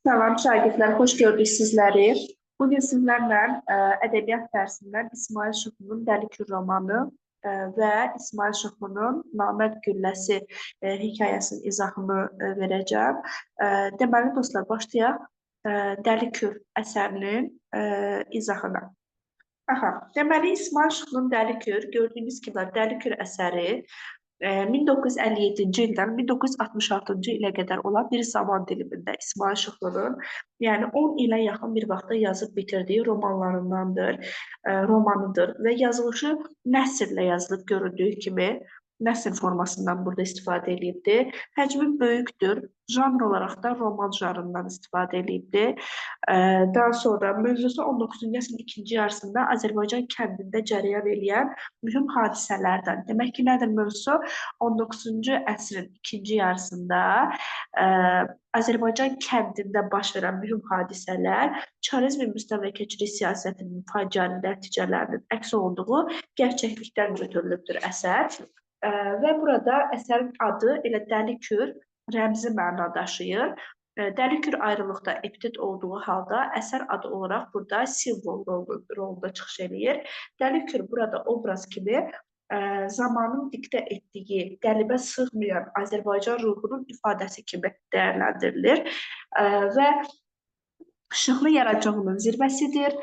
Salam şagirdlər, xoş gördük sizləri. Bugün sizlərlə ədəbiyyat dərsindən İsmail Şıxlının Dəli Kür romanı və İsmail Şıxlının Namərd Gülləsi hekayəsinin izahını verəcəm. Deməli dostlar, başlayaq Dəli Kür əsərinin izahına. Deməli İsmail Şıxlının Dəli Kür, gördüyünüz kimi Dəli Kür əsəri 1957-ci ildən 1966-cı ilə qədər olan bir zaman dilimində İsmail Şıxlının, yəni 10 ilə yaxın bir vaxtda yazıb bitirdiyi romanlarındandır, romanıdır və yazılışı nəsrlə yazılıb görüldüyü kimi nəsr formasından burada istifadə edilibdir. Həcmi böyükdür, janr olaraq da roman janrından istifadə edilibdir. Daha sonra mövzusu 19-cu əsrin ikinci yarısında Azərbaycan kəndində cərəyan edən mühüm hadisələrdən. Demək ki, nədir mövzusu? 19-cu əsrin ikinci yarısında Azərbaycan kəndində baş verən mühüm hadisələr, çarizm müstəmləkəçilik siyasətinin faciəli nəticələrinin əks olduğu gerçəklikdən götürülübdür əsər. Və burada əsərin adı elə Dəli Kür rəmzi məna daşıyır. Dəli Kür ayrılıqda epitet olduğu halda əsər adı olaraq burada simvol rolunda çıxış edir. Dəli Kür burada obraz kimi zamanın diktə etdiyi, qəlibə sığmayan Azərbaycan ruhunun ifadəsi kimi dəyərləndirilir və Şıxlı yaradıcılığının zirvəsidir.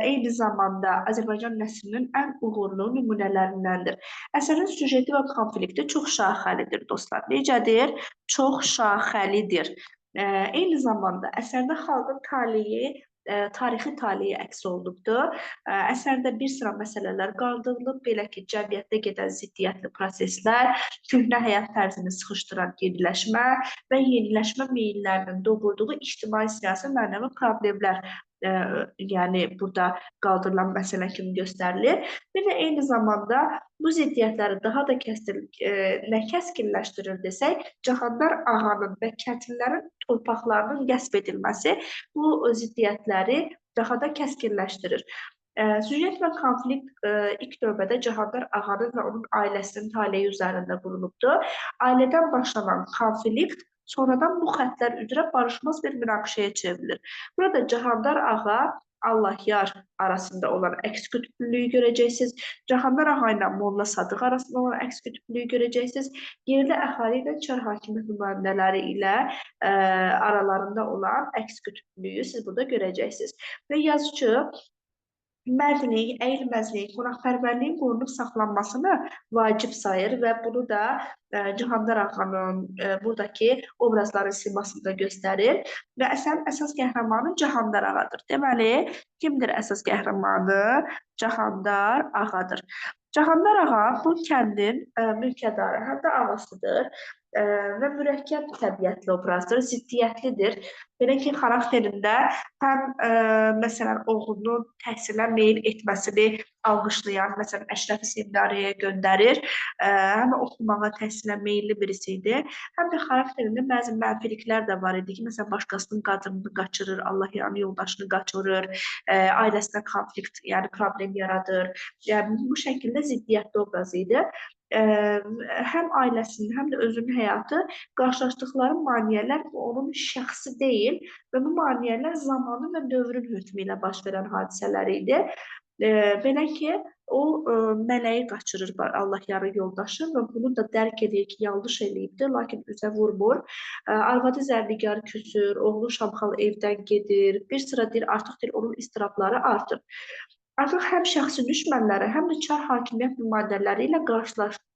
Eyni zamanda Azərbaycan nəsrinin ən uğurlu nümunələrindəndir. Əsərin süjeti və konflikti çox şaxəlidir dostlar. Necədir? Çox şaxəlidir. Eyni zamanda əsərdə xalqın taleyi, tarixi taleyi əks olunubdur. Əsərdə bir sıra məsələlər qaldırılıb, belə ki, cəmiyyətdə gedən ziddiyyətli proseslər, köhnə həyat tərzini sıxışdıran yeniləşmə və yeniləşmə meyillərinin doğurduğu ictimai-siyasi mənəvi problemlər yəni burada qaldırılan məsələ kimi göstərilir. Bir də eyni zamanda bu ziddiyyətləri daha da kəskinləşdirir desək, Cahandar Ağanın və kəndlilərin torpaqlarının qəsb edilməsi bu ziddiyyətləri daha da kəskinləşdirir. Süjet və konflikt ilk növbədə Cahandar Ağanın və onun ailəsinin taleyi üzərində qurulubdur. Ailədən başlanan konflikt sonradan bu xəttlər üzrə barışmaz bir münaqişəyə çevrilir. Burada Cahandar Ağa, Allah yar arasında olan əks qütblüyü görəcəksiniz. Cahandar Ağa ilə Molla Sadıq arasında olan əks qütblüyü görəcəksiniz. Yerli əhali ilə Çar hakimiyyət nümayəndələri ilə aralarında olan əks qütblüyü siz burada görəcəksiniz. Və yazıcı mərdlik, əyilməzlik, qonaqpərvərliyin qorunub saxlanmasını vacib sayır və bunu da Cahandar Ağanın buradakı obrazların simasında göstərir və əsərin əsas qəhrəmanı Cahandar Ağadır. Deməli, kimdir əsas qəhrəmanı? Cahandar Ağadır. Cahandar Ağa bu kəndin mülkədarı, həm də ağasıdır və mürəkkəb təbiətli obrazdır, ziddiyyətlidir. Belə ki, xarakterində həm məsələn oğlunun təhsilə meyil etməsini alqışlayan, məsələn Əşrəfi seminariyaya göndərir, həm də oxumağa, təhsilə meyilli birisi idi. Həm də xarakterində bəzi mənfiliklər də var idi ki, məsələn başqasının qadınını qaçırır, Allah yanı yoldaşını qaçırır, ailəsinə konflikt, yəni problem yaradır. Yəni bu şəkildə ziddiyyətli obraz idi. Həm ailəsinin, həm də özünün həyatı qarşılaşdıqları maneələr onun şəxsi deyil və bu maneələr zamanı və dövrün hökmü ilə baş verən hadisələr idi. Belə ki, o mələyi qaçırır Allah yarı yoldaşı və bunu da dərk edir ki, yanlış eləyibdir, lakin üzə vurmur. Arvadı zərdigar küsür, oğlu Şamxal evdən gedir, bir sıra deyir, artıq deyir, onun istirabları artır. Artıq həm şəxsi düşmənləri, həm də Çar hakimiyyət nümayəndələri ilə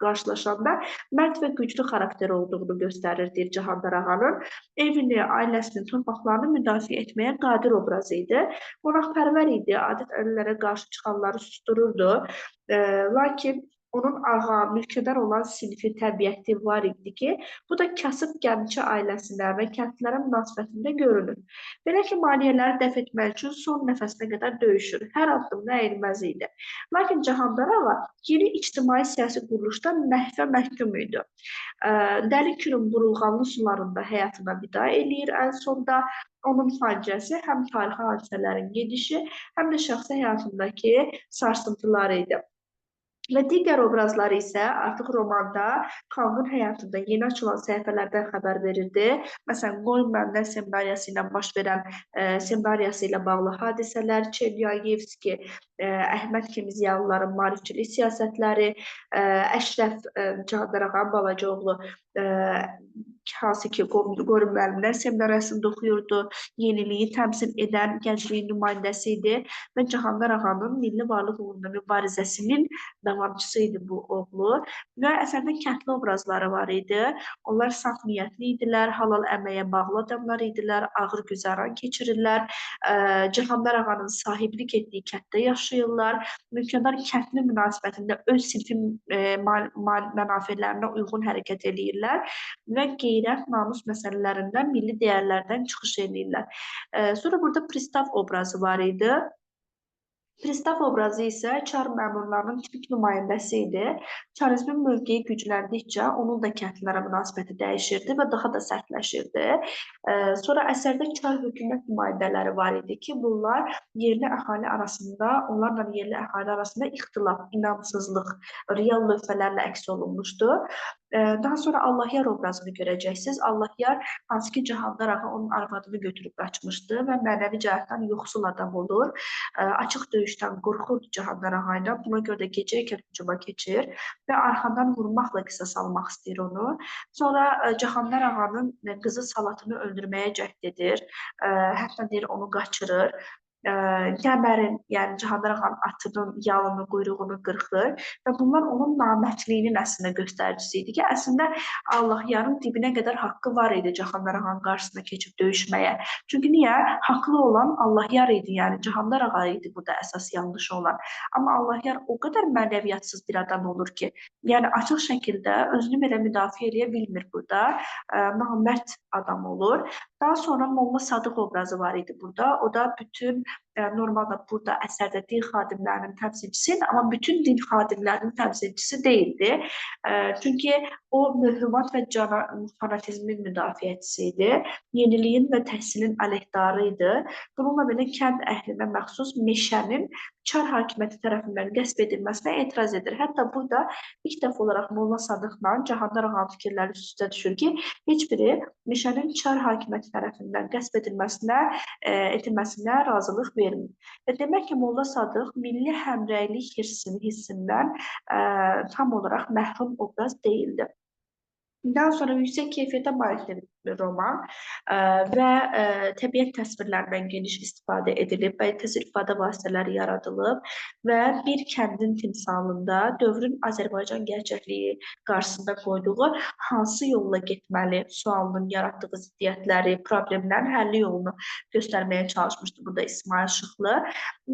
qarşılaşanda mərd və güclü xarakter olduğunu göstərir, deyir Cahandar Ağanın. Evini, ailəsinin, torpaqlarını müdafiə etməyə qadir obrazı idi. Qonaqpərvər idi, adət-ənənələrə qarşı çıxanları sustururdu. Lakin onun ağa, mülkədar olan sinfi, təbiəti var idi ki, bu da kasıb gəmiçi ailəsinə və kəndlilərə münasibətində görünür. Belə ki, maneələri dəf etmək üçün son nəfəsinə qədər döyüşür. Hər addımda əyilməz idi. Lakin Cahandar Ağa yeni ictimai-siyasi quruluşda məhvə məhkum idi. Dəli Kürün burulğanlı sularında həyatına vida eləyir ən sonda. Onun faciəsi həm tarixi hadisələrin gedişi, həm də şəxsi həyatındakı sarsıntıları idi. Və digər obrazları isə artıq romanda xalqın həyatında yeni açılan səhifələrdən xəbər verirdi. Məsələn, Qoyun məndən seminariyası ilə baş verən seminariyası ilə bağlı hadisələr, Çernyayevski, Əhməd kimi ziyalıların maarifçilik siyasətləri, Əşrəf Cahandarağan Balacaoğlu hansı ki Qoyun müəllimlər seminariyasında oxuyurdu, yeniliyi təmsil edən gəncliyin nümayəndəsi idi və Cahandar ağanın milli varlıq uğrunda mübarizəsinin davamçısı idi bu oğlu və əsərdə kəndli obrazları var idi. Onlar saf niyyətli idilər, halal əməyə bağlı adamlar idilər, ağır güzəran keçirirlər. Cahandar ağanın sahiblik etdiyi kənddə yaşayırlar. Mülkədar kəndli münasibətində öz sinfi mənafelərinə uyğun hərəkət edirlər və qeyrət, namus məsələlərində milli dəyərlərdən çıxış edirlər. Sonra burada pristav obrazı var idi. Pristav obrazı isə çar məmurlarının tipik nümayəndəsi idi. Çarizmin mövqeyi gücləndikcə onun da kəndlilərə münasibəti dəyişirdi və daha da sərtləşirdi. Sonra əsərdə çar hökumət nümayəndələri var idi ki, bunlar yerli əhali arasında, onlarla yerli əhali arasında ixtilaf, inamsızlıq, real lövhələrlə əks olunmuşdu. Daha sonra Allahyar obrazını görəcəksiniz. Allahyar hansı ki Cahandar ağa onun arvadını götürüb qaçmışdı və mənəvi cəhətdən yoxsul adam olur. Açıq döyüşdən qorxurdu Cahandar ağa ilə. Buna görə də gecə ikən hücuma keçir və arxadan vurmaqla qisas almaq istəyir onu. Sonra Cahandar ağanın qızı Salatını öldürməyə cəhd edir. Hətta deyir onu qaçırır. Qəmərin, yəni Cahandar ağanın atının yalını, quyruğunu qırxır və bunlar onun namərdliyinin əslində göstəricisi idi ki, əslində Allahyarın dibinə qədər haqqı var idi Cahandar ağanın qarşısına keçib döyüşməyə. Çünki niyə? Haqlı olan Allahyar idi, yəni Cahandar ağa idi burada əsas yanlışı olan. Amma Allahyar o qədər mənəviyyatsız bir adam olur ki, yəni açıq şəkildə özünü belə müdafiə edə bilmir burada. Namərd adam olur. Daha sonra Molla Sadıq obrazı var idi burada. O da bütün normalda burada əsərdə din xadimlərinin təmsilçisi, amma bütün din xadimlərinin təmsilçisi deyildi. Çünki o möhümat və fanatizmin müdafiəçisi idi. Yeniliyin və təhsilin əleyhdarı idi. Bununla belə kənd əhlinə məxsus meşənin Çar hakimiyyəti tərəfindən qəsb edilməsinə etiraz edir. Hətta burada ilk dəfə olaraq Molla Sadıqla Cahandar ağanın fikirləri üst-üstə düşür ki, heç biri meşənin Çar hakimiyyəti tərəfindən qəsb edilməsinə razılıq vermir. Və demək ki, Molla Sadıq milli həmrəylik hissindən tam olaraq məhrum obraz deyildi. Daha sonra yüksək keyfiyyətə malik bir roman və təbiət təsvirlərindən geniş istifadə edilib və təsvir ifadə vasitələri yaradılıb və bir kəndin timsalında dövrün Azərbaycan gerçəkliyi qarşısında qoyduğu hansı yolla getməli sualının yaratdığı ziddiyyətləri, problemlərin həlli yolunu göstərməyə çalışmışdı burada İsmail Şıxlı.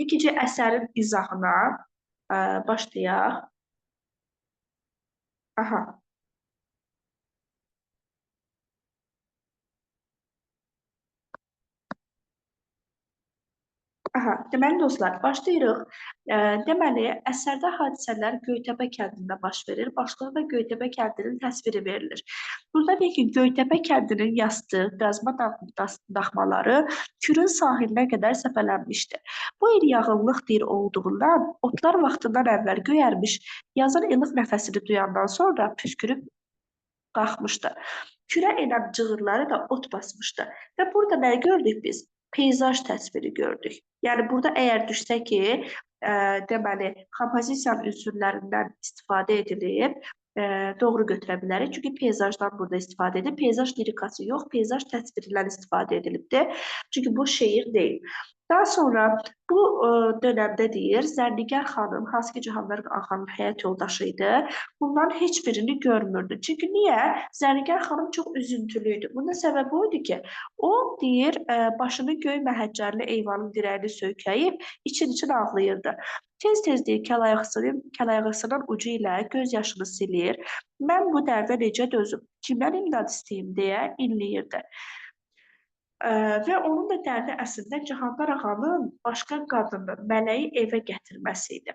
İkinci əsərin izahına başlayaq. Aha. Deməli dostlar, başlayırıq. Deməli, əsərdə hadisələr Göytəpə kəndində baş verir. Başlığı da Göytəpə kəndinin təsviri verilir. Burada deyək ki, Göytəpə kəndinin yastığı, qazma daxmaları Kürün sahilinə qədər səpələnmişdi. Bu il yağıllıq deyir olduğundan, otlar vaxtından əvvəl göyərmiş, yazın ilıq nəfəsini duyandan sonra püskürüb qalxmışdı. Kürə enən cığırları da ot basmışdı. Və burada nə gördük biz? Peyzaj təsviri gördük. Yəni burada əgər düşsə ki, deməli, kompozisiyanın üsullərindən istifadə edilib, doğru götürə bilərik. Çünki peyzajdan burada istifadə edilib. Peyzaj lirikası yox, peyzaj təsvirlərindən istifadə edilibdir. Çünki bu şeir deyil. Daha sonra bu dönəmdə deyir, Zərnigar xanım, hansı ki Cahandar ağanın həyat yoldaşı idi, bunların heç birini görmürdü. Çünki niyə? Zərnigar xanım çox üzüntülü idi. Bunun səbəbi o idi ki, o deyir, başını göy məhəccərli eyvanın dirəyini söykəyib, için-için ağlayırdı. Tez-tez deyir, kəlayağısının ucu ilə göz yaşını silir. Mən bu dərdə necə dözüm, kimdən imdad istəyim deyə inləyirdi. Və onun da dərdi əslində Cahandar ağanın başqa qadını, mələyi evə gətirməsi idi.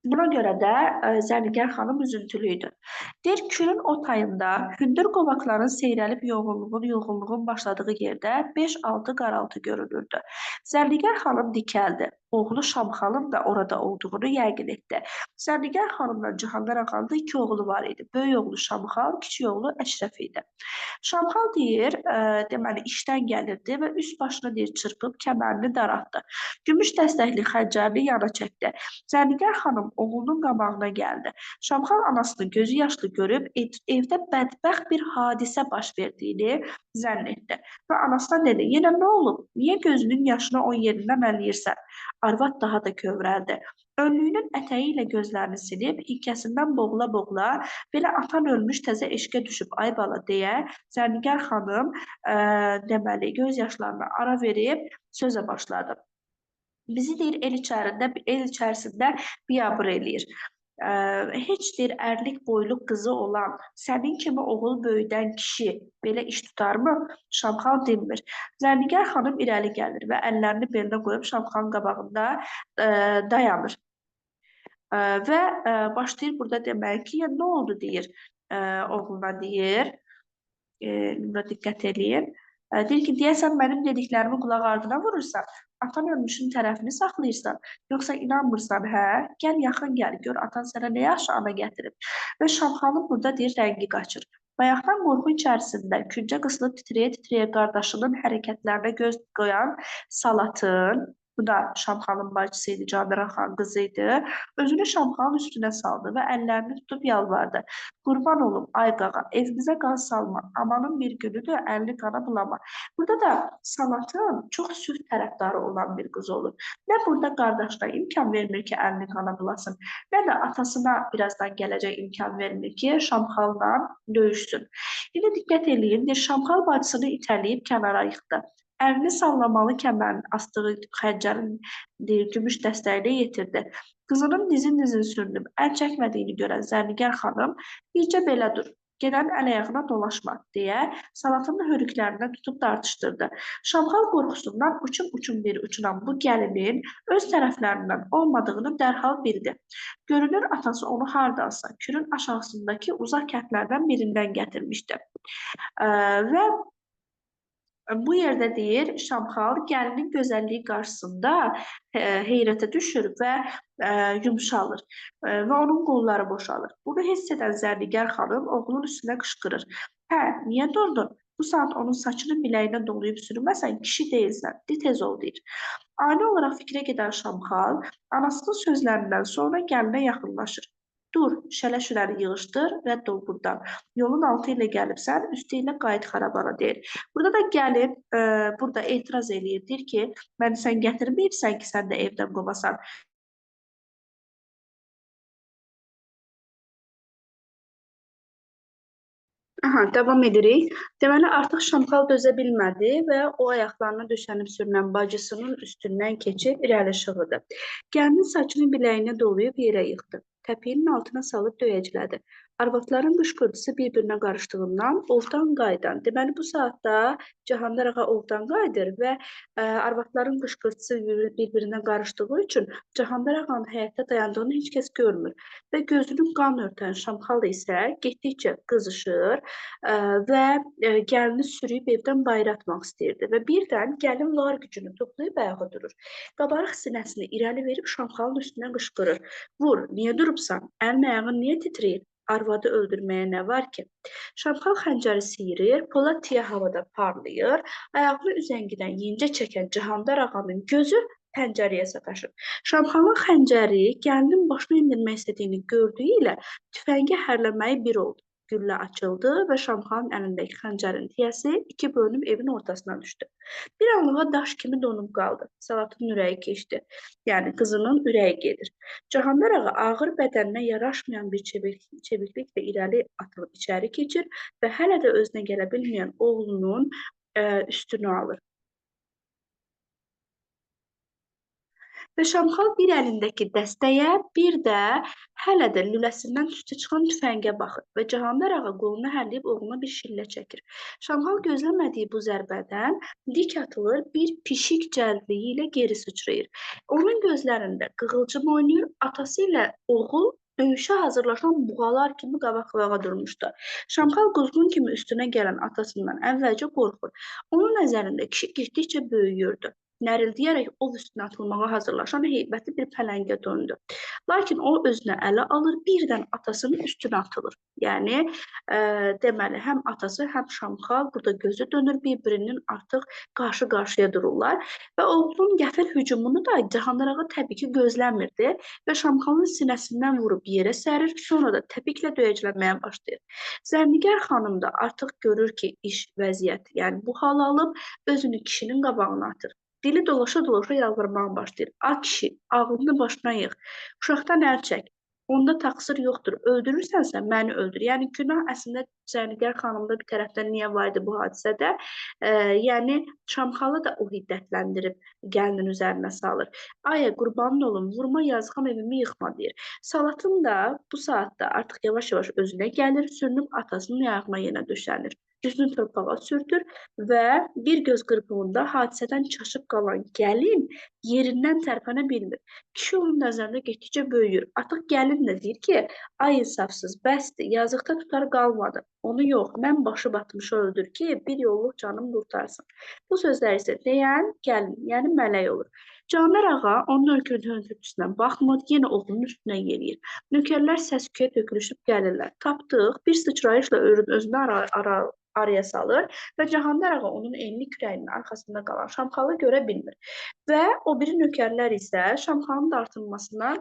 Buna görə də Zərnigar xanım üzüntülü idi. Deyir, Kürün o tayında hündür qovaqların seyrəlib yoğunluğun başladığı yerdə 5-6 qaraltı görünürdü. Zərnigar xanım dikəldi. oğlu Şamxalın da orada olduğunu yəqin etdi. Zərnigar xanımla Cahandar ağanın da 2 oğlu var idi. Böyük oğlu Şamxal, kiçik oğlu Əşrəf idi. Şamxal deyir, deməli işdən gəlirdi və üst başını deyir çırpıb kəmərini daraltdı. Gümüş dəstəkli xəncərini yana çəkdi. Zərnigar xanım oğlunun qabağına gəldi. Şamxal anasını gözü yaşlı görüb evdə bədbəxt bir hadisə baş verdiyini zənn etdi. Və anasına dedi, yenə nə olub? Niyə gözünün yaşını o yerindən ələyirsən? Arvad daha da kövrəldi. Önlüyünün ətəyi ilə gözlərini silib, hikkəsindən boğula-boğula, belə atan ölmüş təzə eşqə düşüb ay bala deyə Zərnigar xanım deməli göz yaşlarına ara verib sözə başladı. Bizi deyir el içərisində biabır eləyir. Heç deyir ərlik boylu qızı olan sənin kimi oğul böyüdən kişi belə iş tutarmı? Şamxal dinmir. Zərnigar xanım irəli gəlir və əllərini belinə qoyub Şamxalın qabağında dayanır. Və başlayır burada demək ki, nə oldu deyir oğluna deyir. Buna diqqət eləyin. Deyir ki, deyəsən mənim dediklərimi qulaq ardına vurursan, atan ölmüşün tərəfini saxlayırsan, yoxsa inanmırsan, hə? Gəl yaxın gəl, gör atan sənə nə yaxşı ana gətirib. Və Şamxanın burada deyir, rəngi qaçır. Bayaqdan qorxu içərisində küncə qısılıb titrəyə-titrəyə qardaşının hərəkətlərinə göz qoyan Salatın, bu da Şamxanın bacısı idi, Candıra xan qızı idi, özünü Şamxanın üstünə saldı və əllərini tutub yalvardı. Qurban olum, ay qağa, evimizə qan salma, amanın bir günüdür, əlini qana bulama. Burada da Salatın çox sülh tərəfdarı olan bir qız olur. Nə burada qardaşına imkan vermir ki, əlini qana bulasın, nə də atasına birazdan gələcək imkan vermir ki, Şamxalla döyüşsün. İndi diqqət eləyin, Şamxal bacısını itələyib kənara yıxdı. Əlini sallamalı kəmərin astığı xəncərin gümüş dəstəyini yetirdi. Qızının dizin sürünüb əl çəkmədiyini görən Zərnigar xanım, bircə belə dur, gedən əl ayağına dolaşma, deyə Salatın hörüklərindən tutub dartışdırdı. Şamxal qorxusundan uçum bir uçunan bu gəlinin öz tərəflərindən olmadığını dərhal bildi. Görünür, atası onu hardansa, kürün aşağısındakı uzaq kəndlərdən birindən gətirmişdi. Və bu yerdə deyir, Şamxal gəlinin gözəlliyi qarşısında heyrətə düşür və yumşalır və onun qolları boşalır. Bunu hiss edən Zərnigar xanım oğlunun üstünə qışqırır. Hə, niyə durdun? Bu saat onun saçını biləyinə dolayıb sürməsən, kişi deyilsən, tez ol deyir. Ani olaraq fikrə gedən Şamxal anasının sözlərindən sonra gəlinə yaxınlaşır. Dur, şələ-şüləri yığışdır, rədd ol buradan. Yolun altı ilə gəlibsən, üstü ilə qayıt xarabana deyir. Burada da gəlib, burada etiraz eləyir, deyir ki, məni sən gətirməyibsən ki, sən də evdən qovasan. Aha, davam edirik. Deməli, artıq Şamxal dözə bilmədi və o ayaqlarına döşənib sürünən bacısının üstündən keçib irəli şığıdı. Gəlinin saçını biləyinə dolayıb yerə yıxdı. Təpiyinin altına salıb döyəclədi. Arvadların qışqırtısı bir-birinə qarışdığından ovdan qayıdan. Deməli, bu saatda Cahandar ağa ovdan qayıdır və arvadların qışqırtısı bir-birinə qarışdığı üçün Cahandar ağanın həyətdə dayandığını heç kəs görmür. Və gözünün qan örtən Şamxal isə getdikcə qızışır və gəlini sürüyüb evdən bayıra atmaq istəyirdi. Və birdən gəlin var gücünü toplayıb ayağa durur. Qabarıq sinəsini irəli verib Şamxalın üstünə qışqırır. Vur, niyə durubsan? Əlin ayağın niyə titrəyir? Arvadı öldürməyə nə var ki? Şamxal xəncəri siyirir, polad tiyə havada parlayır, ayağını üzəngidən yenicə çəkən Cahandar ağanın gözü pəncərəyə sataşır. Şamxalın xəncəri gəlinin başına indirmək istədiyini gördüyü ilə tüfəngi hərləməyi bir oldu. Güllə açıldı və Şamxalın əlindəki xəncərin tiyəsi iki bölünüb evin ortasına düşdü. Bir anlığa daş kimi donub qaldı. Salatın ürəyi keçdi. Yəni qızının ürəyi gedir. Cahandar ağa ağır bədəninə yaraşmayan bir çevikliklə irəli atılıb içəri keçir və hələ də özünə gələ bilməyən oğlunun üstünü alır. Və Şamxal bir əlindəki dəstəyə, bir də hələ də lüləsindən tüstü çıxan tüfəngə baxır və Cahandar ağa qolunu hərləyib oğluna bir şillə çəkir. Şamxal gözləmədiyi bu zərbədən dik atılır, bir pişik cəldliyi ilə geri sıçrayır. Onun gözlərində qığılcım oynayır, atası ilə oğul döyüşə hazırlaşan buğalar kimi qabaq-qabağa durmuşdu. Şamxal quzğun kimi üstünə gələn atasından əvvəlcə qorxur. Onun nəzərində kişi getdikcə böyüyürdü. nərildiyərək ov üstünə atılmağa hazırlaşan heybətli bir pələngə döndü. Lakin o özünə ələ alır, birdən atasının üstünə atılır. Yəni, deməli, həm atası, həm Şamxal burada gözü dönür, bir-birinin artıq qarşı-qarşıya dururlar və oğlunun qəfil hücumunu da Cahanlar ağa təbii ki, gözləmirdi və Şamxalın sinəsindən vurub yerə sərir, sonra da təpiklə döyəcləməyə başlayır. Zərnigar xanım da artıq görür ki, iş, vəziyyət, yəni bu hal alıb, özünü kişinin qabağına atır. Dili dolaşa-dolaşa yalvarmağa başlayır. A kişi, ağlını başına yığ, uşaqdan əl çək. Onda təqsir yoxdur. Öldürürsənsə məni öldür. Yəni günah əslində Zərnigar xanımda bir tərəfdən niyə var idi bu hadisədə? Yəni Şamxalı da o hiddətləndirib gəlinin üzərinə salır. Ayə qurbanın olum, vurma yazğam evimi yıxma deyir. Salatın da bu saatda artıq yavaş-yavaş özünə gəlir, sürünüb atasının ayağına yenə döşənir. Üzünü torpağa sürtür və bir göz qırpımında hadisədən çaşıb qalan gəlin yerindən tərpənə bilmir. Kişi onun nəzərində getdikcə böyüyür. Artıq gəlin də deyir ki, ay insafsız, bəsdir, yazıqda tutar qalmadı. Onu yox, mən başı batmışı öldür ki, bir yolluq canım qurtarsın. Bu sözləri isə deyən gəlin, yəni mələk olur. Cahanlar ağa onun hönkürtüsünə baxmır, yenə oğlunun üstünə yeriyir. Nökərlər səs-küyə tökülüşüb gəlirlər. Tapdıq, bir sıçrayışla özünü araya salır və Cahanlar ağa onun enli kürəyinin arxasında qalan Şamxalı görə bilmir. Və o biri nökərlər isə Şamxalın dartılmasına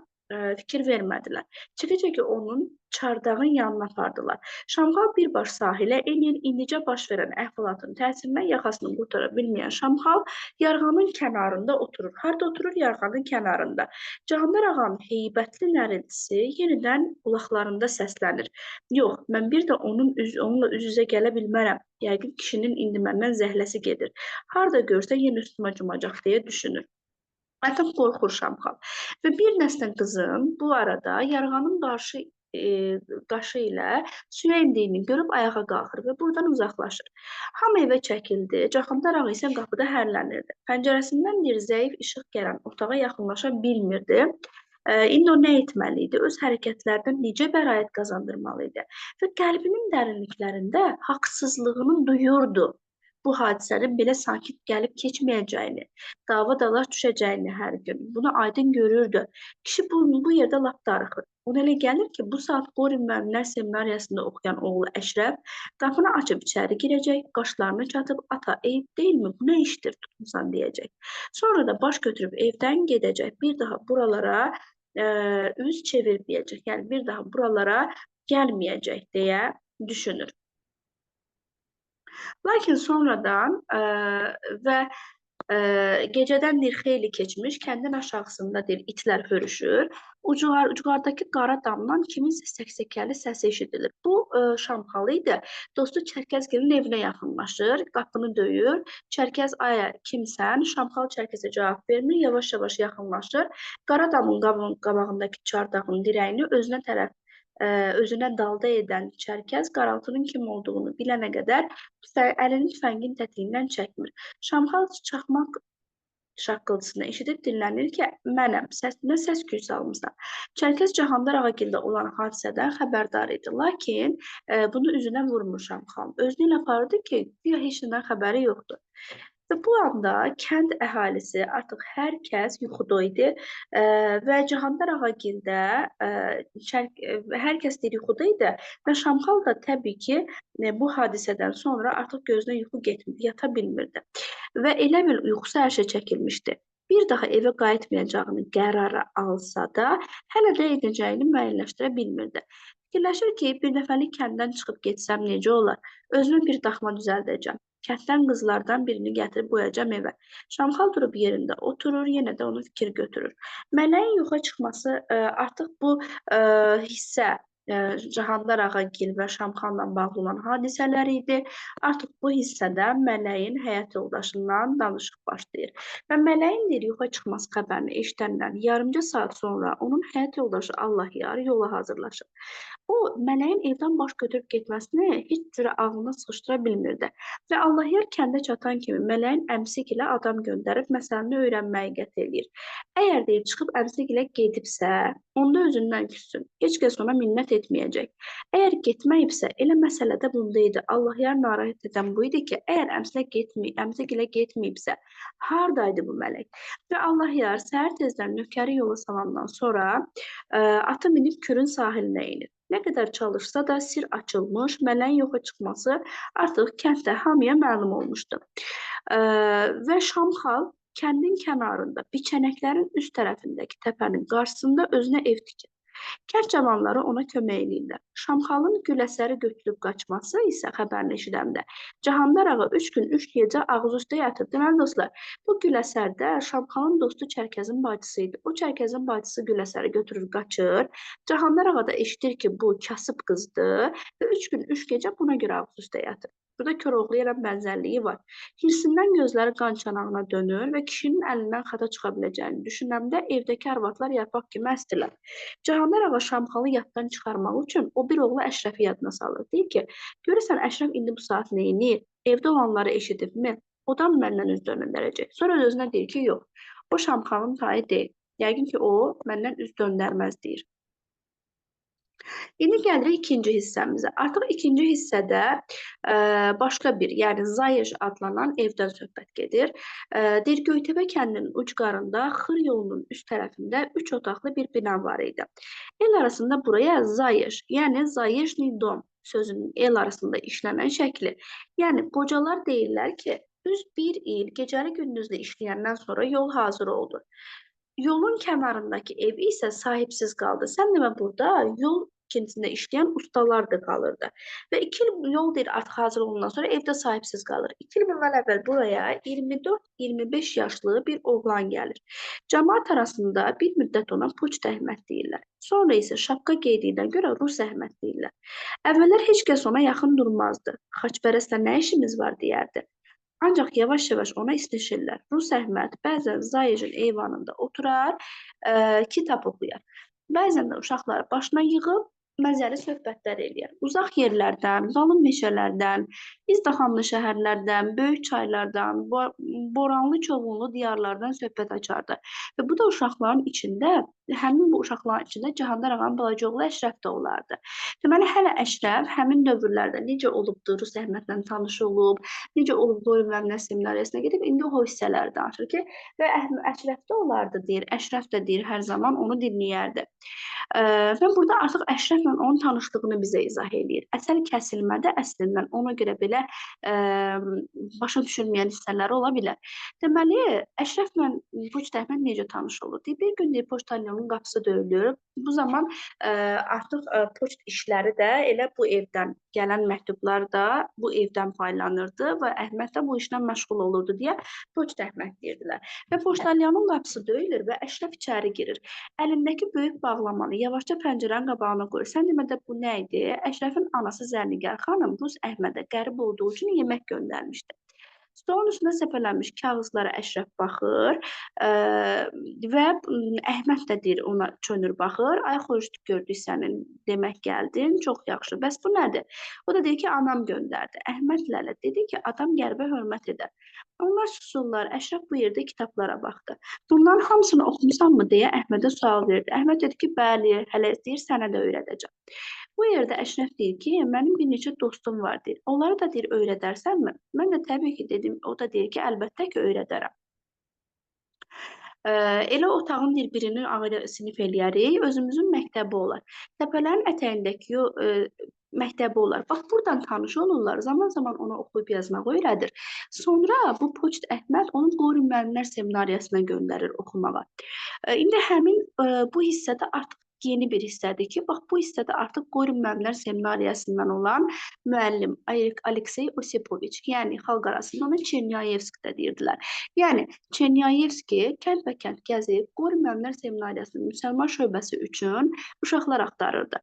fikir vermədilər. Çəkə-çəkə onun çardağın yanına apardılar. Şamxal birbaş sahilə enir, indicə baş verən əhvalatın təsirindən yaxasını qurtara bilməyən Şamxal yarğanın kənarında oturur. Harda oturur? Yarğanın kənarında. Cahanlar ağanın heybətli nərildisi yenidən qulaqlarında səslənir. Yox, mən bir də onunla üz-üzə gələ bilmərəm. Yəqin kişinin indi məndən zəhləsi gedir. Harda görsə yenə üstümə cumacaq deyə düşünür. Artıq qorxur Şamxal. Və bir nəsnə qızın bu arada yarğanın qaşı ilə suya endiyini görüb ayağa qalxır və buradan uzaqlaşır. Hamı evə çəkildi, Cahanlar ağa isə qapıda hərlənirdi. Pəncərəsindən bir zəif işıq gələn otağa yaxınlaşa bilmirdi. İndi o nə etməli idi? Öz hərəkətlərdən necə bəraət qazandırmalı idi? Və qəlbinin dərinliklərində haqsızlığını duyurdu. Bu hadisənin belə sakit gəlib keçməyəcəyini, dava-dalaş düşəcəyini hər gün. Bunu aydın görürdü. Kişi bu yerdə lap darıxır. Ona elə gəlir ki, bu saat Qorin müəllimlər seminariyasında oxuyan oğlu Əşrəf qapını açıb içəri girəcək, qaşlarını çatıb, ata, eyib deyilmi, bu nə işdir, tutmusan deyəcək. Sonra da baş götürüb evdən gedəcək, bir daha buralara üz çevirməyəcək, yəni bir daha buralara gəlməyəcək deyə düşünür. Lakin sonradan və gecədən bir xeyli keçmiş, kəndin aşağısında itlər hörüşür. Ucqardakı qara damdan kiminsə səksəkəli səsi eşidilir. Bu Şamxalı idi. Dostu Çərkəzgilin evinə yaxınlaşır, qapını döyür. Çərkəz, aya, kimsən? Şamxal Çərkəzə cavab vermir, yavaş-yavaş yaxınlaşır. Qara damın qabağındakı çardağın dirəyini özünə dalda edən Çərkəz qaraltının kim olduğunu bilənə qədər əlini tüfəngin tətiyindən çəkmir. Şamxal çaxmaq şaqqıltısını eşidib dinlənir ki, mənəm, səsinə səs küy salmışsan. Çərkəz Cahanlar ağagildə olan hadisədən xəbərdar idi, lakin bunu üzünə vurmur Şamxal. Özünü ilə aparırdı ki, güya heç nədən xəbəri yoxdur. Və bu anda kənd əhalisi, artıq hər kəs yuxuda idi və Cahanlar ağagildə hər kəs deyir yuxuda idi və Şamxal da təbii ki, bu hadisədən sonra artıq gözünə yuxu getmirdi, yata bilmirdi və elə bil yuxusu hər şey çəkilmişdi. Bir daha evə qayıtmayacağını qərara alsa da, hələ də edəcəyini müəyyənləşdirə bilmirdi. Fikirləşir ki, bir dəfəlik kənddən çıxıb getsəm necə olar? Özümə bir daxma düzəldəcəm. Kənddən qızlardan birini gətirib qoyacam evə. Şamxal durub yerində oturur, yenə də onu fikir götürür. Mələyin yoxa çıxması artıq bu hissə Cahanlar ağagil və Şamxanla bağlı olan hadisələr idi. Artıq bu hissədə Mələyin həyat yoldaşından danışıq başlayır. Və Mələyin yoxa çıxması xəbərini eşidəndən yarımca saat sonra onun həyat yoldaşı Allahyar yola hazırlaşır. O, Mələyin evdən baş götürüb getməsini heç cürə ağlına sıxışdıra bilmirdi. Və Allahyar kəndə çatan kimi Mələyin əmsigilə adam göndərib məsələni öyrənməyi qət edir. Əgər deyir, çıxıb əmsigilə gedibsə, onda özündən küssün. Heç kəs ona minnət getməyəcək. Əgər getməyibsə, elə məsələ də bunda idi. Allahyar narahat edən bu idi ki, əgər əmzəgilə getməyibsə, hardaydı bu mələk? Və Allahyar səhər tezdən nökəri yola salandan sonra atı minib Kürün sahilinə inir. Nə qədər çalışsa da sir açılmış, mələyin yoxa çıxması artıq kənddə hamıya məlum olmuşdu. Və Şamxal kəndin kənarında, biçənəklərin üst tərəfindəki təpənin qarşısında özünə ev tikir. Kənd cavanları ona kömək edirlər. Şamxalın Güləsəri götürüb qaçması isə xəbərini eşidəndə Cahandar ağa 3 gün 3 gecə ağız üstə yatır. Deməli dostlar, bu Güləsərdə Şamxalın dostu Çərkəzin bacısı idi. O Çərkəzin bacısı Güləsəri götürür qaçır. Cahandar ağa da eşidir ki, bu kasıb qızdır və 3 gün 3 gecə buna görə ağız üstə yatır. Burada Koroğlu ilə bənzərliyi var. Hirsindən gözləri qan çanağına dönür və kişinin əlindən xata çıxa biləcəyini düşünəndə evdəki arvadlar yarpaq kimi əsdilər. Cahandar ağa Şamxalı yaddan çıxarmaq üçün o bir oğlu Əşrəfi yadına salır. Deyir ki, görürsən Əşrəf indi bu saat neyini? Evdə olanları eşidibmi? Odan məndən üz döndərəcək. Sonra özünə deyir ki, yox, o Şamxalın tayı deyil. Yəqin ki, o məndən üz döndərməz deyir. İndi gəlirik ikinci hissəmizə. Artıq ikinci hissədə başqa bir, yəni Zayeş adlanan evdən söhbət gedir. Deyir, Göytəpə kəndinin ucqarında Xır yolunun üst tərəfində 3 otaqlı bir bina var idi. El arasında buraya Zayeş, yəni Zayeşni dom sözünün el arasında işlənən şəkli. Yəni qocalar deyirlər ki, düz bir il gecəli gündüzlü işləyəndən sonra yol hazır oldu. Yolun kənarındakı ev isə sahibsiz qaldı. Sən demə burada yol ikincisində işləyən ustalar da qalırdı. Və 2 il yol deyir artıq hazır olundan sonra evdə sahibsiz qalır. 2 il bundan əvvəl buraya 24-25 yaşlı bir oğlan gəlir. Cəmaət arasında bir müddət ona Poçt Əhməd deyirlər. Sonra isə şapka geydiyinə görə Rus Əhməd deyirlər. Əvvəllər heç kəs ona yaxın durmazdı. Xaçpərəstlə nə işimiz var deyərdi. Ancaq yavaş-yavaş ona istişirlər. Rus Əhməd bəzən Zayejin eyvanında oturar, kitab oxuyar. Bəzən də uşaqları başına yığıb məzəli söhbətlər eləyər. Uzaq yerlərdən, qalın meşələrdən, izdihamlı şəhərlərdən, böyük çaylardan, boranlı çovğunlu diyarlardan söhbət açardı. Və bu da uşaqların içində, həmin bu uşaqların içində Cahandar ağanın balaca oğlu Əşrəf də olardı. Deməli, hələ Əşrəf həmin dövrlərdə necə olubdu, Rus Əhmədlə tanış olub, necə olub Doyunvəmnə seminariyasına gedib, indi o hissələri danışır ki, və Əşrəf də olardı deyir, Əşrəf də deyir, hər zaman onu dinləyərdi. Və burada artıq Əşrəflə onun tanışlığını bizə izah edir. Əsər kəsilmədə əslində ona görə belə başa düşülməyən hissələri ola bilər. Deməli, Əşrəflə Poçt Əhməd necə tanış olur? Bir gün deyir, poçtalyonun qapısı döyülür. Bu zaman artıq poçt işləri də elə bu evdən gələn məktublar da bu evdən paylanırdı və Əhməd də bu işlə məşğul olurdu deyə Poçt Əhməd deyirdilər. Və poçtalyonun qapısı döyülür və Əşrəf içəri girir. Əlindəki böyük bağlamanı yavaşca pəncərənin qabağına qoyur. Sən demədə bu nə idi? Əşrəfin anası Zərnigar xanım Rus Əhmədə qərib olduğu üçün yemək göndərmişdi. Stolun üstünə səpələnmiş kağızlara Əşrəf baxır və Əhməd də deyir, ona çönür baxır. Ay xoş gördük sənin, demək gəldin, çox yaxşı. Bəs bu nədir? O da deyir ki, anam göndərdi. Əhməd lələ dedi ki, adam qəribə hörmət edər. Onlar susurlar, Əşrəf bu yerdə kitablara baxdı. Bunların hamısını oxumusanmı deyə Əhmədə sual verdi. Əhməd dedi ki, bəli, hələ deyir, sənə də öyrədəcəm. Bu yerdə Əşrəf deyir ki, mənim bir neçə dostum var deyir. Onları da deyir, öyrədərsənmi? Mən də təbii ki, dedim, o da deyir ki, əlbəttə ki, öyrədərəm. Elə otağın birini ayrı sinif eləyərik, özümüzün məktəbi olar. Təpələrin ətəyindəki məktəbi olar. Bax, buradan tanış olurlar, zaman-zaman ona oxuyub yazmaq öyrədir. Sonra bu Poçt Əhməd onu Qoyun müəllimlər seminariyasına göndərir oxumağa. İndi həmin bu hissədə artıq yeni bir hissədir ki, bax bu hissədə artıq Qoyun müəllimlər seminariyasından olan müəllim Aleksey Osipoviç, yəni xalq arasında ona Çernyayevski də deyirdilər. Yəni Çernyayevski kənd-bəkənd gəzib Qoyun müəllimlər seminariyasının müsəlman şöbəsi üçün uşaqlar axtarırdı.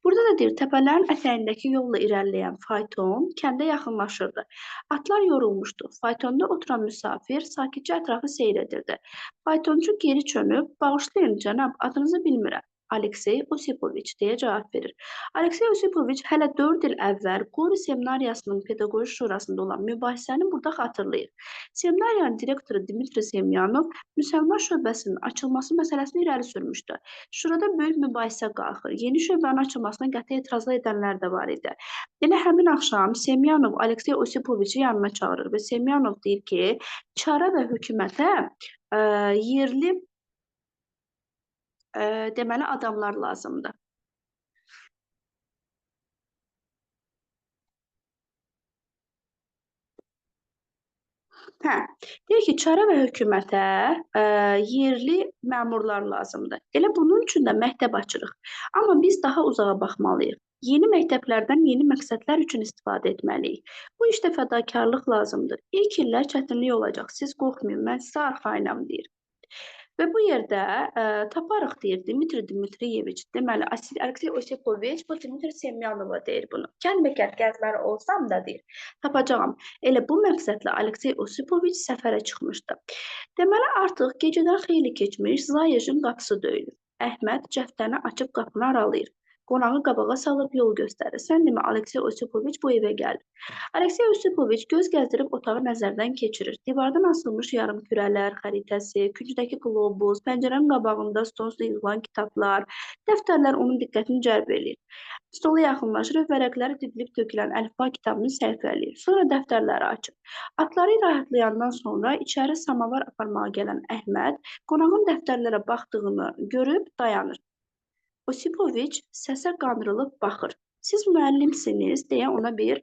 Burada da deyir, təpələrin ətəyindəki yolla irəliləyən fayton kəndə yaxınlaşırdı. Atlar yorulmuşdu. Faytonda oturan müsafir sakitcə ətrafı seyr edirdi. Faytonçu geri çönüb, bağışlayın cənab, adınızı bilmirəm. Aleksey Osipoviç deyə cavab verir. Aleksey Osipoviç hələ 4 il əvvəl Qori Seminariyasının pedaqoji şurasında olan mübahisəni burada xatırlayır. Seminariyanın direktoru Dmitri Semyanov müsəlman şöbəsinin açılması məsələsini irəli sürmüşdü. Şurada böyük mübahisə qalxır. Yeni şöbənin açılmasına qəti etirazlar edənlər də var idi. Elə həmin axşam Semyanov Aleksey Osipoviçi yanına çağırır və Semyanov deyir ki, çara və hökumətə yerli deməli adamlar lazımdır. Hə, deyir ki, çara və hökumətə yerli məmurlar lazımdır. Elə bunun üçün də məktəb açırıq. Amma biz daha uzağa baxmalıyıq. Yeni məktəblərdən yeni məqsədlər üçün istifadə etməliyik. Bu işdə fədakarlıq lazımdır. İlk illər çətinlik olacaq. Siz qorxmayın, mən sizə arxayınam deyir. Və bu yerdə taparıq deyir Dmitri Dmitriyeviç. Deməli, Aleksey Osipoviç bu Dmitri Semyanova deyir bunu. Kənd-bəkənd gəzməli olsam da deyir, tapacağam. Elə bu məqsədlə Aleksey Osipoviç səfərə çıxmışdı. Deməli, artıq gecədən xeyli keçmiş Zayejin qapısı döyülür. Əhməd cəftəni açıb qapını aralayır. Qonağı qabağa salıb yol göstərir. Sən demə, Aleksey Osipoviç bu evə gəlir. Aleksey Osipoviç göz gəzdirib otağı nəzərdən keçirir. Divardan asılmış yarım kürələr, xəritəsi, küncdəki qlobus, pəncərənin qabağında stolda yığılan kitablar, dəftərlər onun diqqətini cəlb edir. Stola yaxınlaşır və vərəqləri didilib tökülən əlifba kitabını səhifələyir. Sonra dəftərləri açır. Atları rahatlayandan sonra içəri samavar aparmağa gələn Əhməd qonağın dəftərlərə baxdığını görüb dayanır. Osipoviç səsə qandırılıb baxır. Siz müəllimsiniz deyə ona bir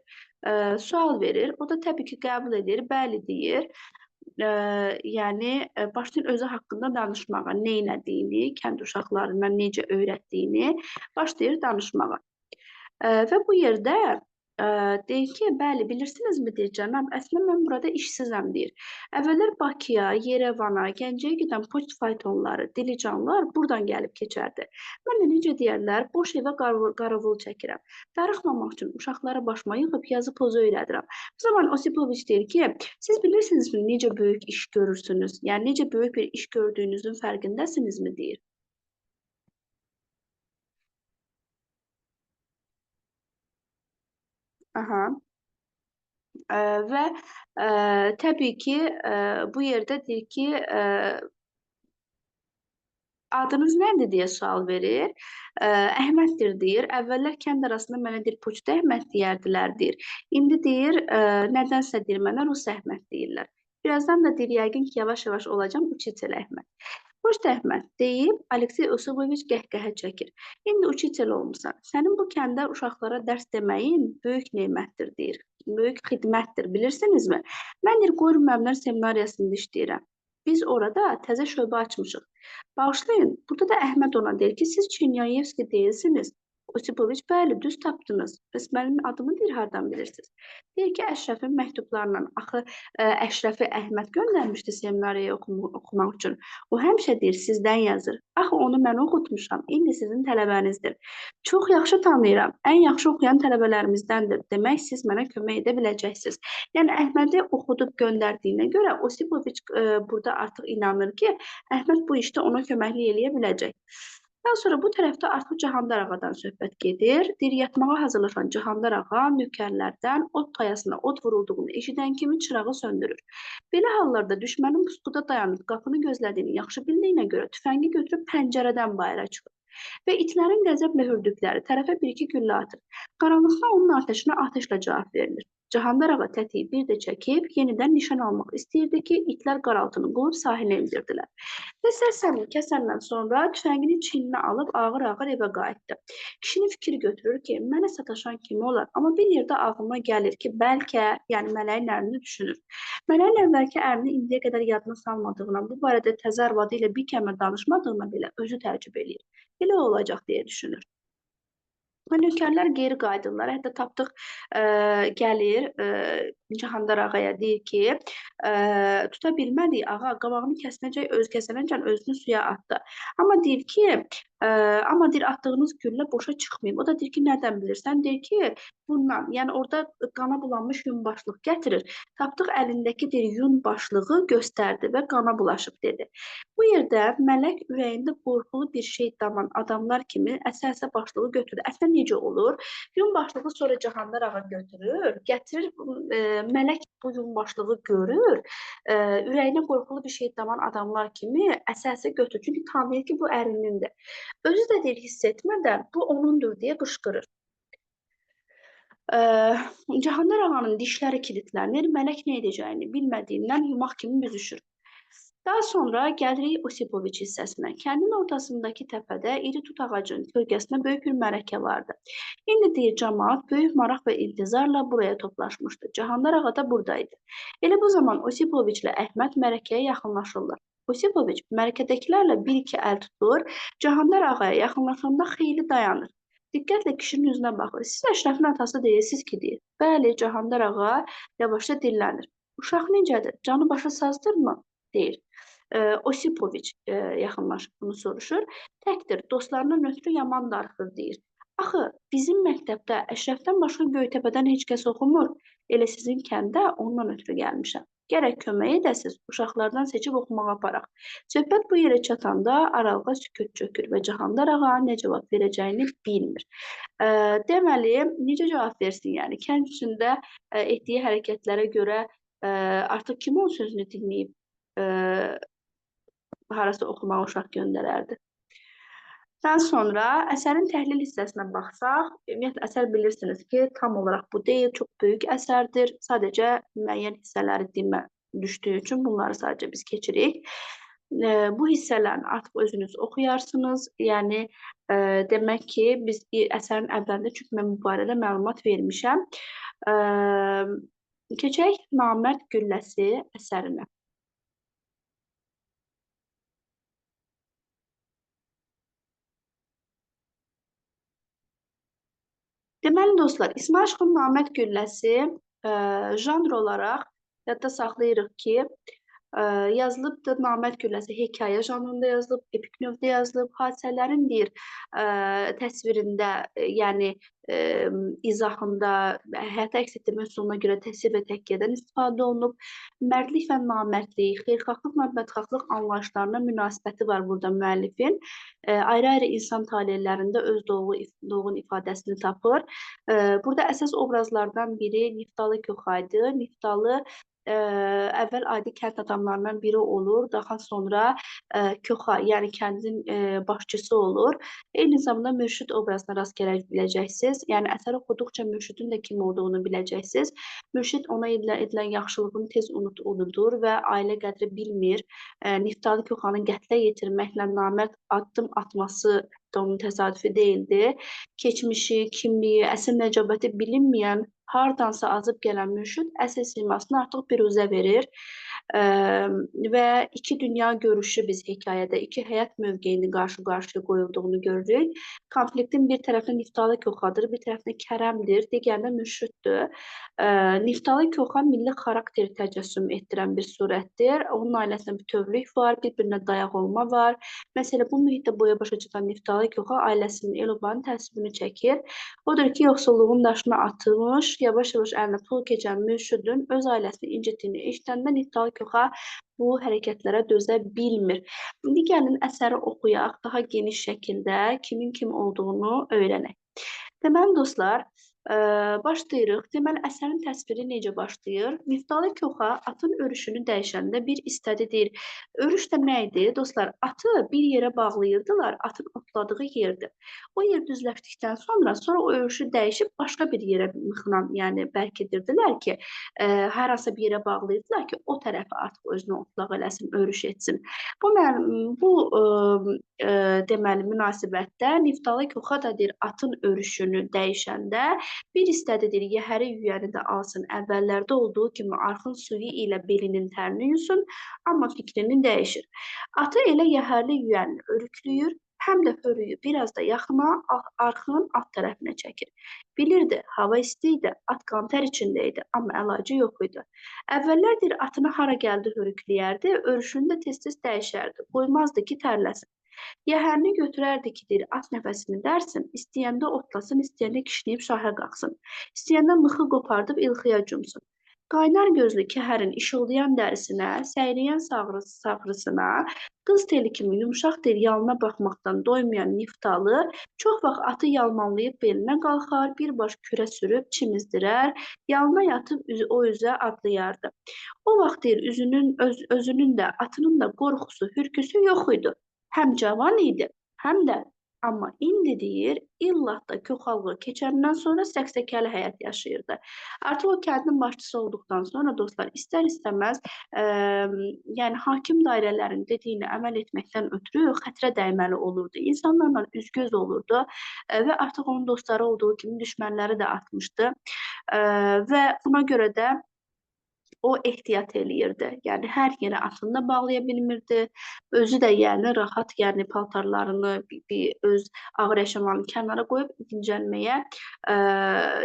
sual verir. O da təbii ki, qəbul edir, bəli deyir. Yəni başlayır özü haqqında danışmağa, nə etdiyini, kənd uşaqlarına necə öyrətdiyini başlayır danışmağa. Və bu yerdə deyir ki, bəli, bilirsinizmi deyir cənab, əslində mən burada işsizəm deyir. Əvvəllər Bakıya, Yerevana, Gəncəyə gedən poçt faytonları, dilicanlar buradan gəlib keçərdi. Mən də necə deyərlər, boş evə qaravul çəkirəm. Darıxmamaq üçün uşaqlara başıma yığıb yazı pozu öyrədirəm. Bu zaman Osipoviç deyir ki, siz bilirsinizmi necə böyük iş görürsünüz? Yəni necə böyük bir iş gördüyünüzün fərqindəsinizmi deyir. Aha. Və təbii ki, bu yerdə deyir ki, adınız nədir deyə sual verir. Əhməddir deyir. Əvvəllər kənd arasında mənə deyir poçt Əhməd deyərdilər deyir. İndi deyir nədənsə deyir mənə Rus Əhməd deyirlər. Birazdan da deyir yəqin ki, yavaş-yavaş olacam Uçitel Əhməd. Poçt Əhməd deyib Aleksey Osipoviç qəhqəhə çəkir. İndi Uçitel olmusan. Sənin bu kəndə uşaqlara dərs deməyin böyük nemətdir deyir. Böyük xidmətdir, bilirsinizmi? Mən deyir Qori müəllimlər seminariyasında işləyirəm. Biz orada təzə şöbə açmışıq. Bağışlayın, burada da Əhməd ona deyir ki, siz Çinyayevski deyilsiniz. Osipoviç, bəli, düz tapdınız. Bəs mənim adımı deyir, hardan bilirsiniz? Deyir ki, Əşrəfin məktublarla, axı Əşrəfi Əhməd göndərmişdi seminariyaya oxumaq üçün. O həmişə deyir, sizdən yazır. Axı onu mən oxutmuşam, indi sizin tələbənizdir. Çox yaxşı tanıyıram, ən yaxşı oxuyan tələbələrimіздəndir. Demək, siz mənə kömək edə biləcəksiniz. Yəni, Əhmədi oxudub göndərdiyinə görə Osipoviç burada artıq inanır ki, Əhməd bu işdə ona köməklik eləyə biləcək. Daha sonra bu tərəfdə artıq Cahandar ağadan söhbət gedir. Deyir, yatmağa hazırlaşan Cahandar ağa nökərlərdən ot tayasına ot vurulduğunu eşidən kimi çırağı söndürür. Belə hallarda düşmənin pusquda dayanıb qapını gözlədiyini yaxşı bildiyinə görə tüfəngi götürüb pəncərədən bayıra çıxır. Və itlərin qəzəblə hürdükləri tərəfə bir-iki güllə atır. Qaranlıqda onun atəşinə atəşlə cavab verilir. Cahandar ağa tətiyi bir də çəkib, yenidən nişan almaq istəyirdi ki, itlər qaraltını qovub sahilə endirdilər. Və sərsəmini kəsəndən sonra tüfəngini çiyninə alıb ağır-ağır evə qayıtdı. Kişinin fikri götürür ki, mənə sataşan kimi olar, amma bir yerdə ağlıma gəlir ki, bəlkə, yəni mələyin ərini düşünür. Mələyin əvvəlki ərini indiyə qədər yadına salmadığına, bu barədə təzə arvadı ilə bir kəlmə danışmadığına belə özü təəccüb eləyir. Belə olacaq deyə düşünür. Və nökərlər geri qayıdırlar. Hətta Tapdıq gəlir Cahandar ağaya deyir ki, tuta bilmədik ağa, qabağını kəsməcək öz kəsənəcən özünü suya atdı. Amma deyir ki, Amma deyir, atdığınız güllə boşa çıxmayıb. O da deyir ki, nədən bilirsən? Deyir ki, bundan. Yəni orada qana bulanmış yun başlıq gətirir. Tapdıq əlindəki deyir, yun başlığı göstərdi və qana bulaşıb dedi. Bu yerdə mələk ürəyində qorxulu bir şey daman adamlar kimi əsə-əsə başlığı götürdü. Əslində necə olur? Yun başlığı sonra Cahandar ağa götürür, gətirir, mələk bu yun başlığı görür, ürəyinə qorxulu bir şey daman adamlar kimi əsə-əsə götürür. Çünki tanıyır ki, bu ərinindir. Özü də deyir, hiss etmədən bu onundur deyə qışqırır. Cahandar ağanın dişləri kilitlənir, mələk nə edəcəyini bilmədiyindən yumaq kimi büzüşür. Daha sonra gəlirik Osipoviç hissəsinə. Kəndin ortasındakı təpədə iri tut ağacının kölgəsində böyük bir mərəkə vardı. İndi deyir, cəmaat böyük maraq və intizarla buraya toplaşmışdı. Cahandar ağa da buradaydı. Elə bu zaman Osipoviç ilə Əhməd mərəkəyə yaxınlaşırlar. Osipoviç mərəkədəkilərlə bir-iki əl tutur, Cahandar ağaya yaxınlaşanda xeyli dayanır. Diqqətlə kişinin üzünə baxır. Siz Əşrəfin atası deyirsiniz ki, deyir. Bəli, Cahandar ağa yavaşca dillənir. Uşaq necədir? Canı başı sazdırmı? Deyir. Osipoviç yaxınlaşıb bunu soruşur. Təkdir, dostlarından ötürü yaman darıxır, deyir. Axı, bizim məktəbdə Əşrəfdən başqa Göytəpədən heç kəs oxumur. Elə sizin kəndə ondan ötürü gəlmişəm. Gərək kömək edəsiz, uşaqlardan seçib oxumağa aparaq. Söhbət bu yerə çatanda aralığa sükut çökür və Cahandar ağa nə cavab verəcəyini bilmir. Deməli, necə cavab versin yəni? Kənd içində etdiyi hərəkətlərə görə artıq kim onun sözünü dinləyib harasa oxumağa uşaq göndərərdi. Daha sonra əsərin təhlil hissəsinə baxsaq, ümumiyyətlə əsər bilirsiniz ki, tam olaraq bu deyil, çox böyük əsərdir. Sadəcə müəyyən hissələri dilmə düşdüyü üçün bunları sadəcə biz keçirik. Bu hissələrini artıq özünüz oxuyarsınız. Yəni, demək ki, biz əsərin əvvəlində, çünki mən bu barədə məlumat vermişəm. Keçək Namərd gülləsi əsərinə. Deməli dostlar, İsmayıl Aşıqın Namərd gülləsi janr olaraq yadda saxlayırıq ki, yazılıbdır. Namərd gülləsi hekayə janrında yazılıb, epik növdə yazılıb, hadisələrin bir təsvirində, yəni izahında, həyata əks etdirmə üsuluna görə təsvir və təkiyyədən istifadə olunub. Mərdlik və namərdlik, xeyirxahlıq və bədxahlıq anlayışlarına münasibəti var burada müəllifin. Ayrı-ayrı insan talelərində öz dolğun ifadəsini tapır. Burada əsas obrazlardan biri Niftalı Köxaydır. Niftalı əvvəl adi kənd adamlarından biri olur, daha sonra Köxay, yəni kəndin başçısı olur. Eyni zamanda mürşid obrazına rast gələ biləcəksiniz. Yəni əsəri oxuduqca mürşidin də kim olduğunu biləcəksiniz. Mürşid ona edilən yaxşılığını tez unudur və ailə qədri bilmir. Niftalı Köxanın qətlə yetirməklə namərd addım atması da onun təsadüfi deyildi. Keçmişi, kimliyi, əsl nəcabəti bilinməyən, hardansa azıb gələn mürşid əsl simasını artıq biruzə verir və iki dünya görüşü biz hekayədə, iki həyat mövqeyinin qarşı-qarşıya qoyulduğunu görürük. Konfliktin bir tərəfində Niftalı Köxadır, bir tərəfində Kərəmdir, digərində mürşiddir. Niftalı Köxa milli xarakteri təcəssüm etdirən bir surətdir. Onun ailəsində bütövlük var, bir-birinə dayaq olma var. Məsələ bu mühitdə boya-başa çatan Niftalı Köxa ailəsinin, el-obanın təəssübünü çəkir. Odur ki, yoxsulluğun daşına atılmış, yavaş-yavaş əlinə pul keçən mürşidin öz ailəsini incitdiyini eşidəndə Niftalı Köxa bu hərəkətlərə dözə bilmir. İndi gəlin əsəri oxuyaq, daha geniş şəkildə kimin kim olduğunu öyrənək. Deməli dostlar, başlayırıq. Deməli, əsərin təsviri necə başlayır? Niftalı Köxa atın örüşünü dəyişəndə bir istədi deyir. Örüş də nə idi? Dostlar, atı bir yerə bağlayırdılar, atın otladığı yerdir. O yer düzləşdikdən sonra o örüşü dəyişib başqa bir yerə mıxla, yəni bərk edirdilər ki, hər hansı bir yerə bağlayırdılar ki, o tərəfi artıq özünə otlaq eləsin, örüş etsin. Bu deməli, münasibətdə Niftalı Köxa da deyir, atın örüşünü dəyişəndə bir istədidir, yəhəri yüyəni də alsın, əvvəllərdə olduğu kimi arxın suyu ilə belinin tərini yusun, amma fikrini dəyişir. Atı elə yəhərli yüyəni örüklüyür, həm də hörüyü biraz da yaxına arxın alt tərəfinə çəkir. Bilirdi, hava isti idi, at qantar içində idi, amma əlacı yox idi. Əvvəllərdir atını hara gəldi hörükləyərdi, örüşünü də tez-tez dəyişərdi, qoymazdı ki, tərləsin. Yəhərini götürərdi ki, deyir, at nəfəsini dərsin, istəyəndə otlasın, istəyəndə kişniyib şahə qalxsın, istəyəndə mıxı qopardıb ilxıya cumsun. Qaynar gözlü kəhərin işıldayan dərisinə, səyriyən sağrısına, qız teli kimi yumşaq tel yalına baxmaqdan doymayan Niftalı çox vaxt atı yalmanlayıb belinə qalxar, bir baş kürə sürüb çimizdirər, yalına yatıb o üzə adlayardı. O vaxt deyir, özünün də, atının da qorxusu, hürküsü yox idi. Həm cavan idi, həm də. Amma indi deyir, illah da köxallığı keçəndən sonra səksəkəli həyat yaşayırdı. Artıq o kəndin başçısı olduqdan sonra dostlar istər-istəməz, yəni hakim dairələrin dediyini əməl etməkdən ötürü xətrə dəyməli olurdu. İnsanlarla üzgöz olurdu və artıq onun dostları olduğu kimi düşmənləri də artmışdı. Və buna görə də o ehtiyat eləyirdi. Yəni hər yerə atını da bağlaya bilmirdi. Özü də yəni rahat, yəni paltarlarını bir öz ağır əşyalarını kənara qoyub dincəlməyə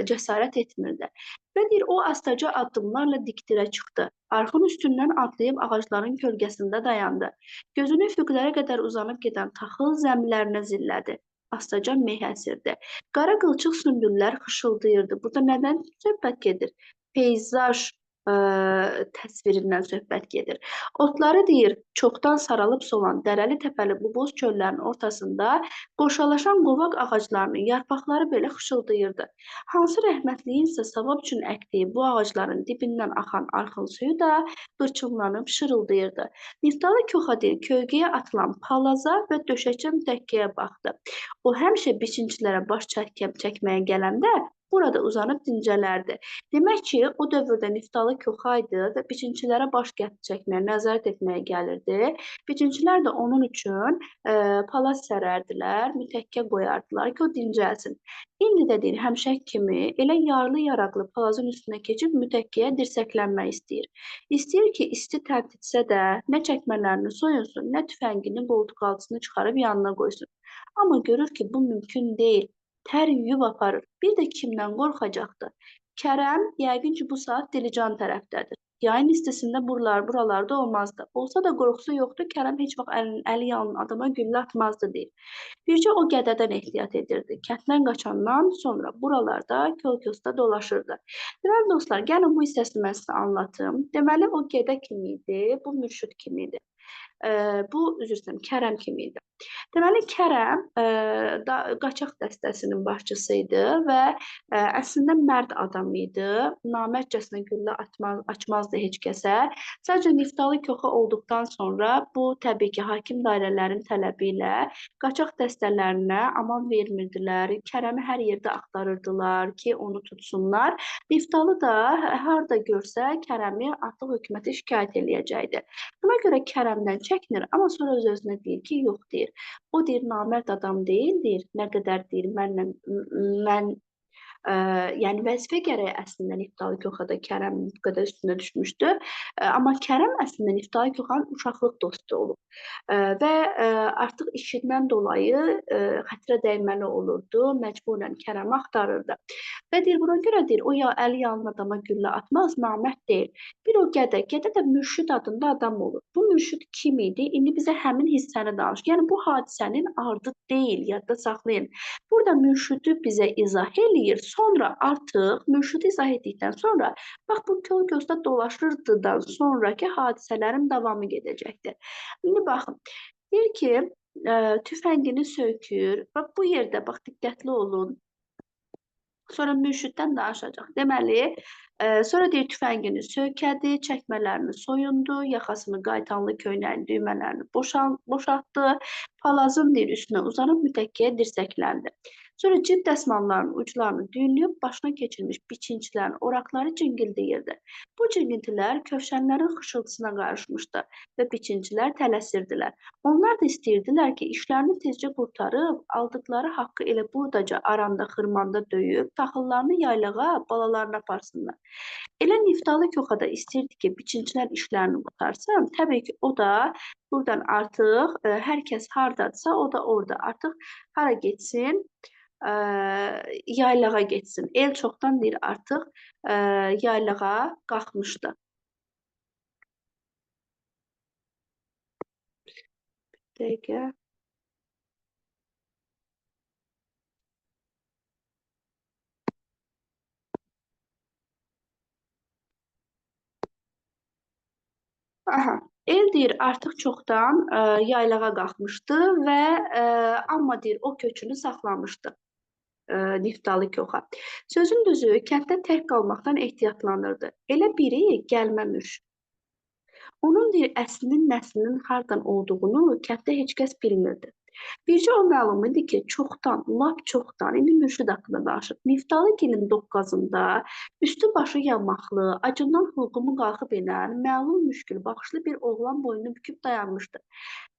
cəsarət etmirdi. Və deyir, o astaca addımlarla dikdirə çıxdı. Arxın üstündən atlayıb ağacların kölgəsində dayandı. Gözünü üfüqlərə qədər uzanıb gedən taxıl zəmilərinə zillədi. Astaca meh əsirdi. Qara qılçıq sümbüllər xışıldayırdı. Burada nədən söhbət gedir? Peyzaj təsvirindən söhbət gedir. Otları deyir, çoxdan saralıb solan dərəli təpəli bu boz çöllərin ortasında qoşalaşan qovaq ağaclarının yarpaqları belə xışıldayırdı. Hansı rəhmətliyin isə savab üçün əkdiyi bu ağacların dibindən axan arxın suyu da qırçınlanıb şırıldayırdı. Niftalı Koxa deyir, kölgəyə atılan palaza və döşəkçə mütəkkəyə baxdı. O həmişə biçincilərə baş çəkməyə gələndə burada uzanıb dincələrdi. Demək ki, o dövrdə Niftalı Koxa idi və biçincilərə baş çəkməyə, nəzarət etməyə gəlirdi. Biçincilər də onun üçün palaz sərərdilər, mütəkkə qoyardılar ki, o dincəlsin. İndi də deyir, həmişək kimi elə yarlı yaraqlı palazın üstünə keçib mütəkkəyə dirsəklənmək istəyir. İstəyir ki, isti tərtitsə də nə çəkmələrini soyunsun, nə tüfəngini, qoltuq altısını çıxarıb yanına qoysun. Amma görür ki, bu mümkün deyil. Tər yuyub aparır. Bir də kimdən qorxacaqdı? Kərəm yəqin ki, bu saat Dilican tərəfdədir. Yayın istisində buralarda olmazdı. Olsa da qorxusu yoxdur, Kərəm heç vaxt əli yalın adama güllə atmazdı deyir. Bircə o qədədən ehtiyat edirdi. Kənddən qaçandan sonra buralarda köl-kösdə dolaşırdı. Deməli dostlar, gəlin bu hissəsini mən sizə anlatım. Deməli o gədə kim idi? Bu mürşid kim idi? Üzr istəyirəm, Kərəm kimi idi. Deməli, Kərəm qaçaq dəstəsinin başçısı idi və əslində mərd adam idi. Namərdcəsinə güllə açmazdı heç kəsə. Sadəcə Niftalı Koxa olduqdan sonra bu təbii ki, hakim dairələrin tələbi ilə qaçaq dəstələrinə aman vermirdilər. Kərəmi hər yerdə axtarırdılar ki, onu tutsunlar. Niftalı da harda görsə Kərəmi artıq hökumətə şikayət eləyəcəkdi. Buna görə Kərəmdən çəkinir, amma sonra öz-özünə deyir ki, yox deyir. O deyir, namərd adam deyil, deyir. Nə qədər deyir, yəni vəzifə gərək əslində Niftalı Koxada Kərəm bu qədər üstünə düşmüşdü. Amma Kərəm əslində Niftalı Koxanın uşaqlıq dostu olub. Və artıq işindən dolayı xətrə dəyməli olurdu, məcburən Kərəmi axtarırdı. Və deyir, buna görə deyir, o əli yalın adama güllə atmaz, namərd deyil. Bir o gədə də mürşid adında adam olur. Bu mürşid kim idi? İndi bizə həmin hissəni danış. Yəni bu hadisənin ardı deyil, yadda saxlayın. Burada mürşidi bizə izah eləyir. Sonra artıq mürşidi izah etdikdən sonra bax bu köl-gözdə dolaşırdıdan sonraki hadisələrin davamı gedəcəkdir. İndi baxın. Deyir ki, tüfəngini sökür. Bax bu yerdə bax diqqətli olun. Sonra mürşiddən danışacaq. Deməli, sonra deyir tüfəngini sökədi, çəkmələrini soyundu, yaxasını qaytanlı köynəyin düymələrini boşaltdı, palazın deyir üstünə uzanıb mütəkkəyə dirsəkləndi. Sonra cib dəsmallarının uclarını düyünləyib başına keçirmiş biçincilərin oraqları cingildəyirdi. Bu cingiltilər kövşənlərin xışıltısına qarışmışdı və biçincilər tələsirdilər. Onlar da istəyirdilər ki, işlərini tezcə qurtarıb, aldıqları haqqı elə buradaca aranda, xırmanda döyüb, taxıllarını yaylağa, balalarına aparsınlar. Elə Niftalı Koxa da istəyirdi ki, biçincilər işlərini qurtarsın. Təbii ki, o da buradan artıq hər kəs hardadsa, o da orada. Artıq hara getsin? Yaylağa getsin. El çoxdan deyir artıq yaylağa qalxmışdı. Bir dəqiqə. Aha. El deyir artıq çoxdan yaylağa qalxmışdı və amma deyir o kökünü saxlamışdı. Niftalı koxa. Sözün düzü, kənddə tək qalmaqdan ehtiyatlanırdı. Elə biri gəlməmiş. Onun deyir əslinin nəslinin hardan olduğunu kənddə heç kəs bilmirdi. Bircə o məlum idi ki, çoxdan, lap çoxdan, indi Mürşid haqqında danışır. Niftalı gilin doqqazında üstü başı yamaqlı, acından hulqumu qalxıb enən, məlum müşkül baxışlı bir oğlan boynunu büküb dayanmışdı.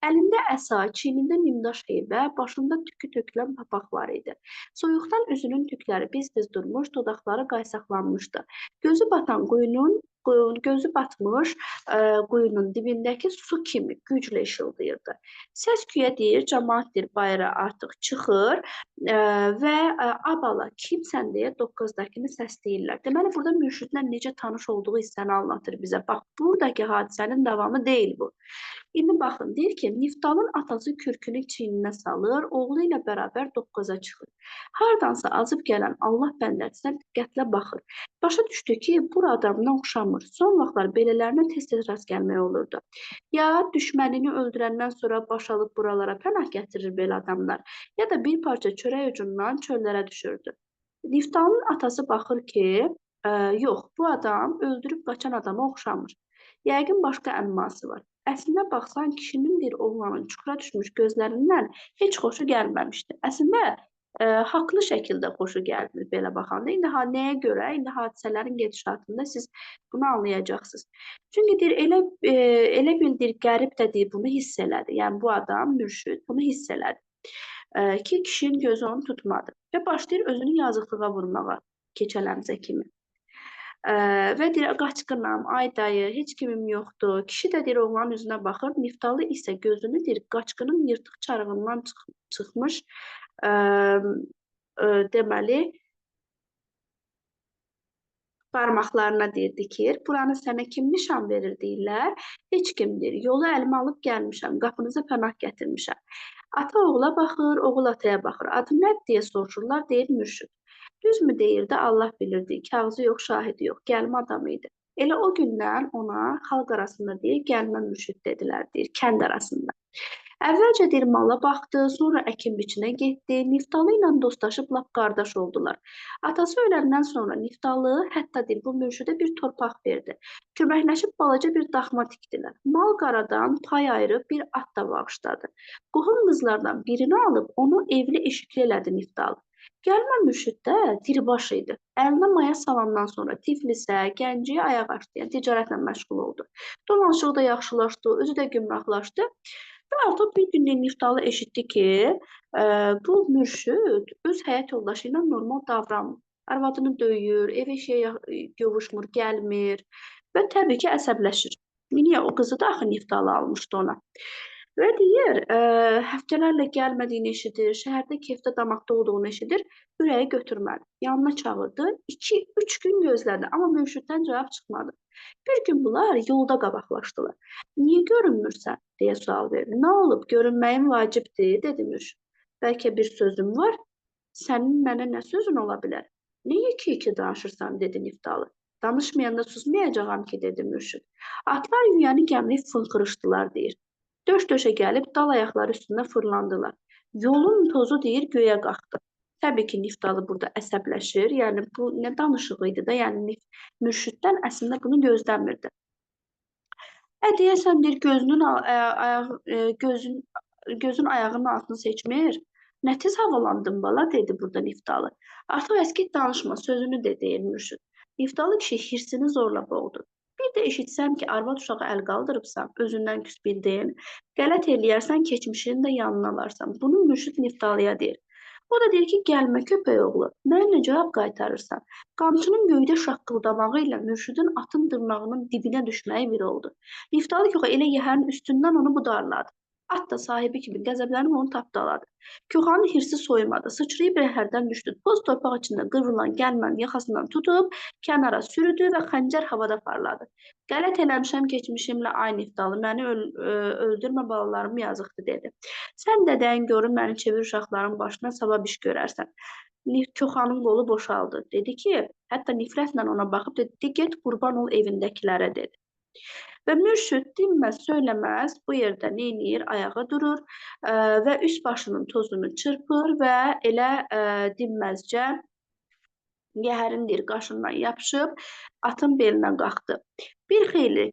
Əlində əsa, çiynində nimdaş heybə, başında tükü tökülən papaq var idi. Soyuqdan üzünün tükləri biz-biz durmuş, dodaqları qaysaqlanmışdı. Gözü batan gözü batmış quyunun dibindəki su kimi güclə işıldayırdı. Səs-küyə deyir, cəmaət deyir, bayıra artıq çıxır və "Abala, kimsən?" deyə 9-dakını səsləyirlər. Deməli, burada mürşidlə necə tanış olduğu hissəni anlatır bizə. Bax, buradakı hadisənin davamı deyil bu. İndi baxın, deyir ki, Niftalın atası kürkünü çiyninə salır, oğlu ilə bərabər 9-a çıxır. Hardansa azıb gələn Allah bəndəsinə diqqətlə baxır. Başa düşdü ki, bura adamına oxşamır. Son vaxtlar belələrinə tez-tez rast gəlmək olurdu. Ya düşmənini öldürəndən sonra baş alıb buralara pənah gətirir belə adamlar, ya da bir parça çörək ucundan çöllərə düşürdü. Niftalın atası baxır ki, yox, bu adam öldürüb qaçan adama oxşamır. Yəqin başqa əmması var. Əslinə baxsan, kişinin bir oğlanın çuxura düşmüş gözlərindən heç xoşu gəlməmişdi. Əslində, haqlı şəkildə xoşu gəlmir belə baxanda. İndi nəyə görə? İndi hadisələrin gedişatında siz bunu anlayacaqsınız. Çünki deyir, elə bildir, qərib də deyir, bunu hiss elədi. Yəni, bu adam, mürşid, bunu hiss elədi. Ki, kişinin gözü onu tutmadı. Və başlayır özünü yazıqlığa vurmağa keçən əmzə kimi. Və deyir, qaçqınam, ay dayı, heç kimim yoxdur. Kişi də deyir, oğlanın üzünə baxır. Niftalı isə gözünü deyir, qaçqının yırtıq çarığından çıxmış deməli, barmaqlarına deyir, dikir. Buranı sənə kim nişan verir deyirlər. Heç kimdir. Yolu əlimə alıb gəlmişəm, qapınıza pənah gətirmişəm. Ata oğula baxır, oğul ataya baxır. Adı nədir deyə soruşurlar, deyir mürşid. Düzmü deyirdi, Allah bilirdi. Kağızı yox, şahidi yox. Gəlmə adam idi. Elə o gündən ona xalq arasında deyir, gəlmə mürşid dedilər, deyir, kənd arasında. Əvvəlcə deyir, mala baxdı, sonra əkin-biçinə getdi. Niftalı ilə dostlaşıb lap qardaş oldular. Atası öləndən sonra Niftalı hətta deyir, bu mürşidə bir torpaq verdi. Köməkləşib balaca bir daxma tikdilər. Mal qaradan pay ayırıb bir at da bağışladı. Qohum qızlardan birini alıb onu evli eşikli elədi Niftalı. Gəlmə mürşid də diribaş idi. Əlinə maya salandan sonra Tiflisə, Gəncəyə ayaq açdı, yəni ticarətlə məşğul oldu. Dolanışığı da yaxşılaşdı, özü də gümrahlaşdı. Və artıq bir gün Niftalı eşitdi ki, bu mürşid öz həyat yoldaşı ilə normal davranmır. Arvadını döyür, ev eşiyə yovuşmur, gəlmir və təbii ki, əsəbləşir. Niyə? O qızı da axı Niftalı almışdı ona. Və deyir, həftələrlə gəlmədiyini eşidir, şəhərdə kefdə damaqda olduğunu eşidir, ürəyi götürmədi. Yanına çağırdı, 2-3 gün gözlədi, amma mürşiddən cavab çıxmadı. Bir gün bunlar yolda qabaqlaşdılar. Niyə görünmürsən, deyə sual verdi. Nə olub, görünməyin vacibdir, dedi mürşid. Bəlkə bir sözüm var, sənin mənə nə sözün ola bilər? Niyə iki danışırsan, dedi Niftalı. Danışmayanda susmayacağam ki, dedi mürşid. Atlar yüyəni gəmləyib fınxırışdılar, deyir. Döş-döşə gəlib dal ayaqları üstündə fırlandılar. Yolun tozu deyir göyə qalxdı. Təbii ki, Niftalı burada əsəbləşir. Yəni bu nə danışığı idi da, yəni mürşiddən əslində bunu gözləmirdi. Deyəsən deyir gözün ayağının altını seçmir. Nə tez havalandın bala, dedi burada Niftalı. Artıq əskik danışma, sözünü de, deyir mürşid. Niftalı kişi hirsini zorla boğdu. Bir də eşitsəm ki, arvad uşağı əl qaldırıbsan, özündən küs bildin, qələt eləyərsən, keçmişini də yanına alarsan. Bunu mürşid Niftalıya deyir. O da deyir ki, gəlmə köpək oğlu, mənimlə cavab qaytarırsan. Qamçının göydə şaqqıldamağı ilə mürşidin atın dırnağının dibinə düşməyi bir oldu. Niftalı ki, elə yəhərin üstündən onu budarladı. At da sahibi kimi qəzəblənib onu tapdaladı. Koxanın hirsi soymadı, sıçrayıb rəhərdən düşdü. Toz torpaq içində qıvrılan gəlmənin yaxasından tutub kənara sürüdü və xəncər havada parladı. Qələt eləmişəm keçmişimlə, ay Niftalı, məni öldürmə, balalarım yazıqdır, dedi. Sən dədəyin görün, məni çevir uşaqların başına, savab iş görərsən. Koxanın qolu boşaldı. Dedi ki, hətta nifrətlə ona baxıb dedi, get qurban ol evindəkilərə, dedi. Və mürşid dinməz, söyləməz bu yerdə neyniyir? Ayağa durur və üst başının tozunu çırpır və elə dinməzcə yəhərin deyir qaşından yapışıb atın belinə qalxdı. Bir xeyli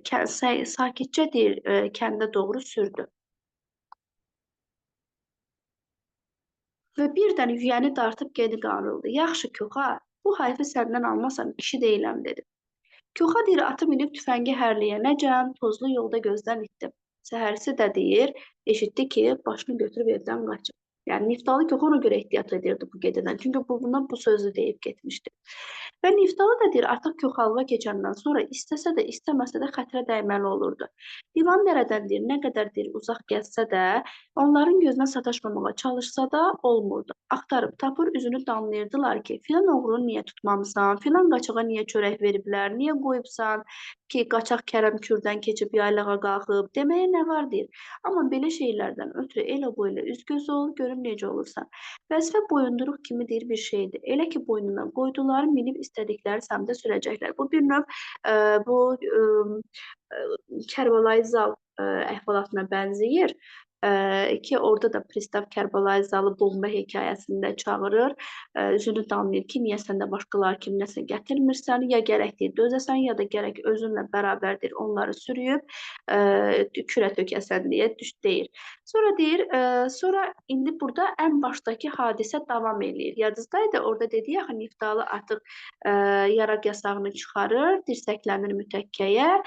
sakitcə deyir kəndə doğru sürdü. Və birdən yüyəni dartıb geri qanıldı. Yaxşı Koxa, bu hayfı səndən almasam kişi deyiləm dedi. Koxa deyir atı minib tüfəngi hərləyənəcən tozlu yolda gözdən itdi. Səhərsi də deyir, eşitdi ki, başını götürüb evdən qaçıb. Yəni Niftalı Koxa ona görə ehtiyat edirdi bu gedədən. Çünki buna bu sözü deyib getmişdi. Və Niftalı da deyir, artıq Koxalıva keçəndən sonra istəsə də, istəməsə də xətrə dəyməli olurdu. Divan dərədən deyir, nə qədər deyir uzaq gəzsə də, onların gözünə sataşmamağa çalışsa da olmurdu. Axtarıb tapır, üzünü danlayırdılar ki, filan oğrunu niyə tutmamısan, filan qaçağa niyə çörək veriblər, niyə qoyubsan ki, qaçaq Kərəm Kürdən keçib yaylağa qalxıb, deməyə nə var deyir. Amma belə şeylərdən ötürü elə boyla üz-göz ol, görüm necə olursan. Vəzifə boyunduruq kimi deyir bir şeydir. Elə ki boynuna qoydular, minib istədikləri səmtə sürəcəklər. Bu bir növ bu Kərbəlayı Zal əhvalatına bənzəyir. Ki orada da pristav Kərbəlayı Zalı bomba hekayəsində çağırır. Üzünü danlayır ki, niyə sən də başqaları kimi nəsə gətirmirsən, ya gərək deyir dözəsən, ya da gərək özünlə bərabərdir onları sürüyüb kürə tökəsən deyə deyir. Sonra deyir, sonra indi burada ən başdakı hadisə davam eləyir. Yadınızdaydı, orada dedi axı Niftalı artıq yaraq yasağını çıxarır, dirsəklənir mütəkkəyə,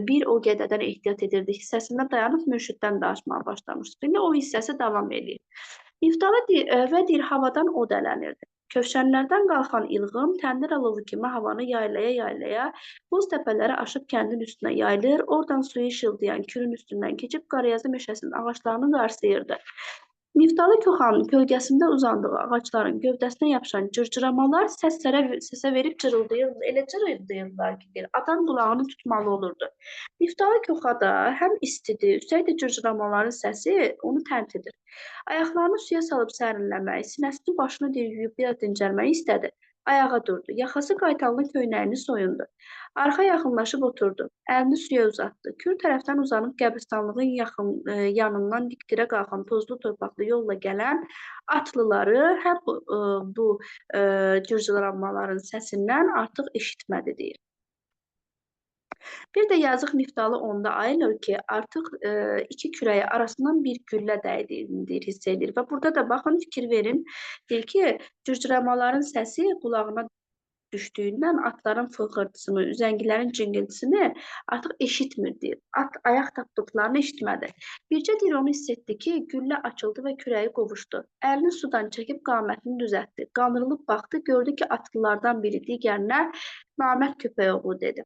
bir o qədədən ehtiyat edirdi hissəsində dayanıb mürşiddən danışmağa başlamışdı. İndi o hissəsi davam edir. Niftalı deyir, havadan od ələnirdi. Kövşənlərdən qalxan ilğım təndir alovu kimi havanı yaylaya-yaylaya buz təpələri aşıb kəndin üstünə yayılır, oradan suyu işıldayan kürün üstündən keçib Qarayazı meşəsinin ağaclarını qarsayırdı. Niftalı Koxanın kölgəsində uzandığı ağacların gövdəsinə yapışan cırcıramalar səsə verib cırıldayırdı. Elə cırıldayırdılar ki, adam qulağını tutmalı olurdu. Niftalı Koxa da həm istidir, üstəlik də cırcıramaların səsi onu tənt edir. Ayaqlarını suya salıb sərinləmək, sinəsini başını yuyub biraz dincəlmək istədi. Ayağa durdu, yaxası qaytanlı köynəyini soyundu. Arxa yaxınlaşıb oturdu, əlini suya uzatdı. Kür tərəfdən uzanıb qəbristanlığın yanından dikdirə qalxan tozlu torpaqlı yolla gələn atlıları həm bu cırcıramaların səsindən artıq eşitmədi deyir. Bir də yazıq Niftalı onda ayılır ki, artıq iki kürəyi arasından bir güllə dəydiyini deyir, hiss edir. Və burada da baxın, fikir verin, deyir ki, cırcıramaların səsi qulağına düşdüyündən atların fırxırtısını, üzəngilərin cingiltisini artıq eşitmir deyir. At ayaq tapdıqlarını eşitmədi. Bircə deyir, onu hiss etdi ki, güllə açıldı və kürəyi qovuşdu. Əlini sudan çəkib qamətini düzəltdi. Qanırılıb baxdı, gördü ki, atlılardan biri digərinə namərd köpək oğlu dedi.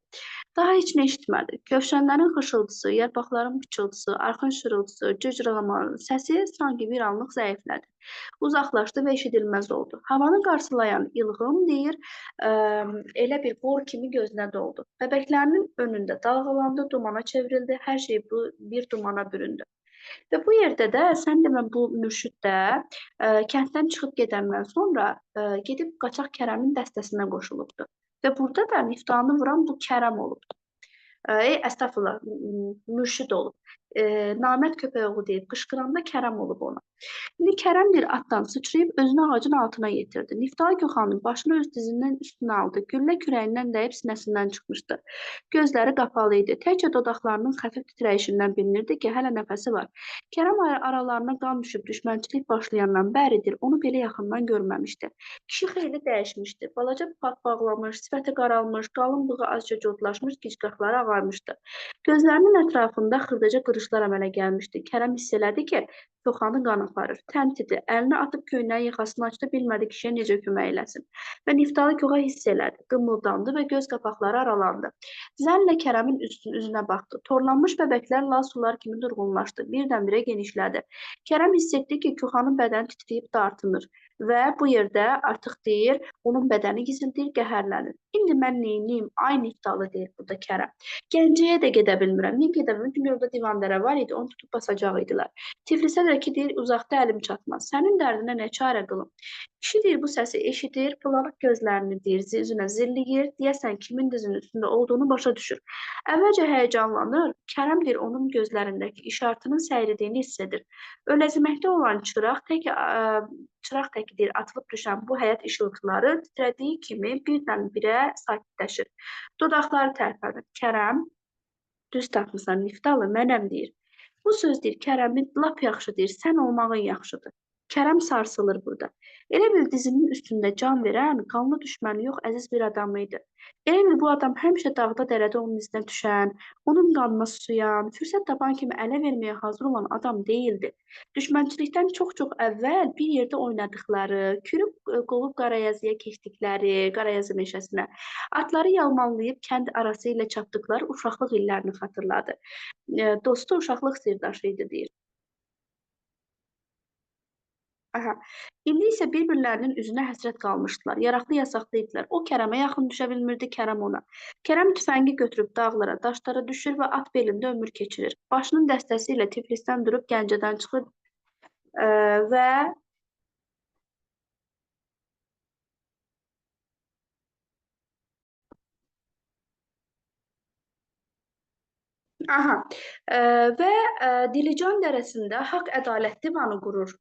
Daha heç nə eşitmədi. Kövşənlərin xışıltısı, yarpaqların pıçıltısı, arxın şırıltısı, cırcıramaların səsi sanki bir anlıq zəiflədi. Uzaqlaşdı və eşidilməz oldu. Havanı qarsılayan ilğım deyir, elə bir qor kimi gözünə doldu. Bəbəklərinin önündə dalğalandı, dumana çevrildi, hər şey bir dumana büründü. Və bu yerdə də sən demə bu mürşid də kənddən çıxıb gedəndən sonra gedib qaçaq Kərəmin dəstəsinə qoşulubdu. Və burada da Niftalı'nı vuran bu Kərəm olubdu. Əstəğfurullah, mürşid olub. Namərd köpək oğlu deyib qışqıranda Kərəm olub ona. İndi Kərəm bir atdan sıçrayıb özünü ağacın altına yetirdi. Niftalı Koxanın başını öz dizindən üstünə aldı. Güllə kürəyindən dəyib sinəsindən çıxmışdı. Gözləri qapalı idi. Təkcə dodaqlarının xəfif titrəyişindən bilinirdi ki, hələ nəfəsi var. Kərəm aralarına qan düşüb düşmənçilik başlayandan bəridir, onu belə yaxından görməmişdi. Kişi xeyli dəyişmişdi. Balaca pat bağlamış, sifəti qaralmış, qalın bığı azca codlaşmış, gicgahları ağarmışdı. Gözlərinin ətrafında xırdaca qırışlar əmələ gəlmişdi. Kərəm hiss elədi ki, Koxanı qan aparır. Təntidi, əlini atıb köynəyin yaxasını açdı, bilmədi kişiyə necə kömək eləsin. Və Niftalı Koxa hiss elədi, qımıldandı və göz qapaqları aralandı. Zənlə Kərəmin üzünə baxdı. Torlanmış bəbəklər lal sular kimi durğunlaşdı, birdən-birə genişlədi. Kərəm hiss etdi ki, Koxanın bədəni titrəyib dartınır və bu yerdə artıq deyir, Onun bədəni gizildir, qəhərlənir. İndi mən neyniyim? Ay Niftalı deyir burada Kərəm. Gəncəyə də gedə bilmirəm. Niyə gedə bilmirəm? Çünki orada divandərə var idi, onu tutub basacaq idilər. Tiflisə də ki, deyir, uzaqda əlim çatmaz. Sənin dərdinə nə çarə qılım? Kişi deyir, bu səsi eşidir, bulanıq gözlərini deyir, üzünə zilliyir, deyəsən kimin dizinin üstündə olduğunu başa düşür. Əvvəlcə həyəcanlanır, Kərəm deyir, onun gözlərindəki işartının səyridiyini hiss edir. Öləziməkdə olan çıraq təkidir atılıb düşən bu həyat işıltıları titrədiyi kimi birdən-birə sakitləşir. Dodaqları tərpənir. Kərəm, düz tapmısan Niftalı, mənəm deyir. Bu söz deyir, Kərəmin lap yaxşı deyir, sən olmağın yaxşıdır. Kərəm sarsılır burada. Elə bil dizinin üstündə can verən, qanlı düşməni yox, əziz bir adam idi. Elə bil bu adam həmişə dağda dərədə onun izinə düşən, onun qanına susayan, fürsət tapan kimi ələ verməyə hazır olan adam deyildi. Düşmənçilikdən çox-çox əvvəl bir yerdə oynadıkları, kürüb qovub Qarayazıya keçdikləri, Qarayazı meşəsinə, atları yalmanlayıb kənd arası ilə çapdıqları uşaqlıq illərini xatırladı. Dostu uşaqlıq sirdaşı idi deyir. Aha. İndi isə bir-birlərinin üzünə həsrət qalmışdılar. Yaraqlı-yasaqlı idilər. O Kərəmə yaxın düşə bilmirdi, Kərəm ona. Kərəm tüfəngi götürüb dağlara, daşlara düşür və at belində ömür keçirir. Başının dəstəsi ilə Tiflisdən durub Gəncədən çıxır və aha və Dilican dərəsində haqq ədalət divanı qurur.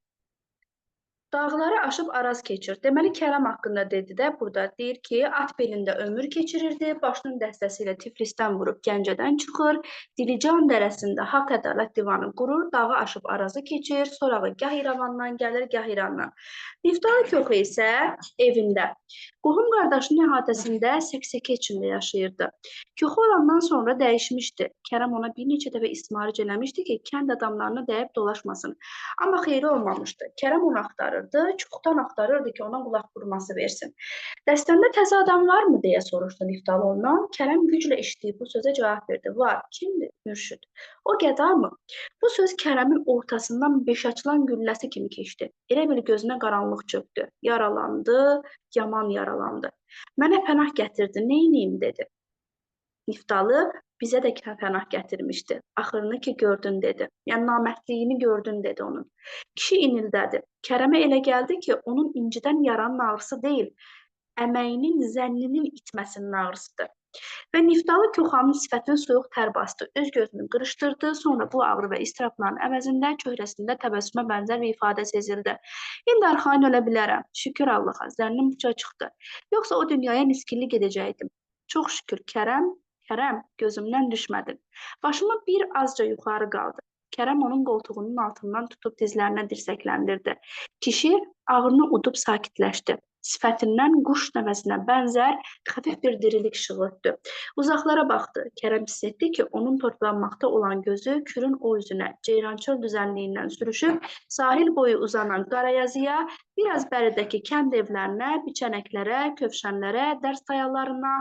Dağları aşıb Araz keçir. Deməli, Kərəm haqqında dedi də burada. Deyir ki, at belində ömür keçirirdi, başının dəstəsi ilə Tiflisdən vurub Gəncədən çıxır, Dilican dərəsində haqq ədalət divanı qurur, dağı aşıb Arazı keçir, sonra gah İrəvandan gəlir, gah İrandan. Niftalı Koxu isə evində. Qohum qardaşının əhatəsində səksəkə içində yaşayırdı. Koxu olandan sonra dəyişmişdi. Kərəm ona bir neçə dəfə ismarıc eləmişdi ki, kənd adamlarına dəyib dolaşmasın. Amma xeyri olmamışdı. Kərəm onu axtarırdı, çoxdan axtarırdı ki, ona qulaq vurması versin. Dəstəndə təzə adam varmı deyə soruşdu Niftalı ondan. Kərəm güclə eşitdiyi bu sözə cavab verdi. Var. Kimdir? Mürşüd. O gəda mı? Bu söz Kərəmin ortasından beş açılan gülləsi kimi keçdi. Elə bil gözünə qaranlıq çökdü. Yaralandı, yaman yaralandı. Mənə pənah gətirdi, neyniyim dedi. Niftalı bizə də pənah gətirmişdi. Axırını ki gördün dedi. Yəni namərdliyini gördün dedi onun. Kişi inildədi. Kərəmə elə gəldi ki, onun incidən yaranın ağrısı deyil, əməyinin, zənninin itməsinin ağrısıdır. Və Niftalı Koxanın sifətinə soyuq tər bastı. Öz gözünü qırışdırdı. Sonra bu ağrı və istirabların əvəzində çöhrəsində təbəssümə bənzər bir ifadə sezildi. İndi arxayın ölə bilərəm. Şükür Allaha, zənnim uca çıxdı. Yoxsa o dünyaya niskilli gedəcəkdim. Çox şükür Kərəm, gözümdən düşmədin. Başımı bir azca yuxarı qaldı. Kərəm onun qoltuğunun altından tutub dizlərinə dirsəkləndirdi. Kişi ağrını udub sakitləşdi. Sifətindən quş nəfəsinə bənzər xəfif bir dirilik işığı ötdü. Uzaqlara baxdı. Kərəm hiss etdi ki, onun tortlanmaqda olan gözü Kürün o üzünə, ceyrançıl düzənliyindən sürüşüb, sahil boyu uzanan Qarayazıya, biraz bəridəki kənd evlərinə, biçənəklərə, kövşənlərə, dərs tayalarına,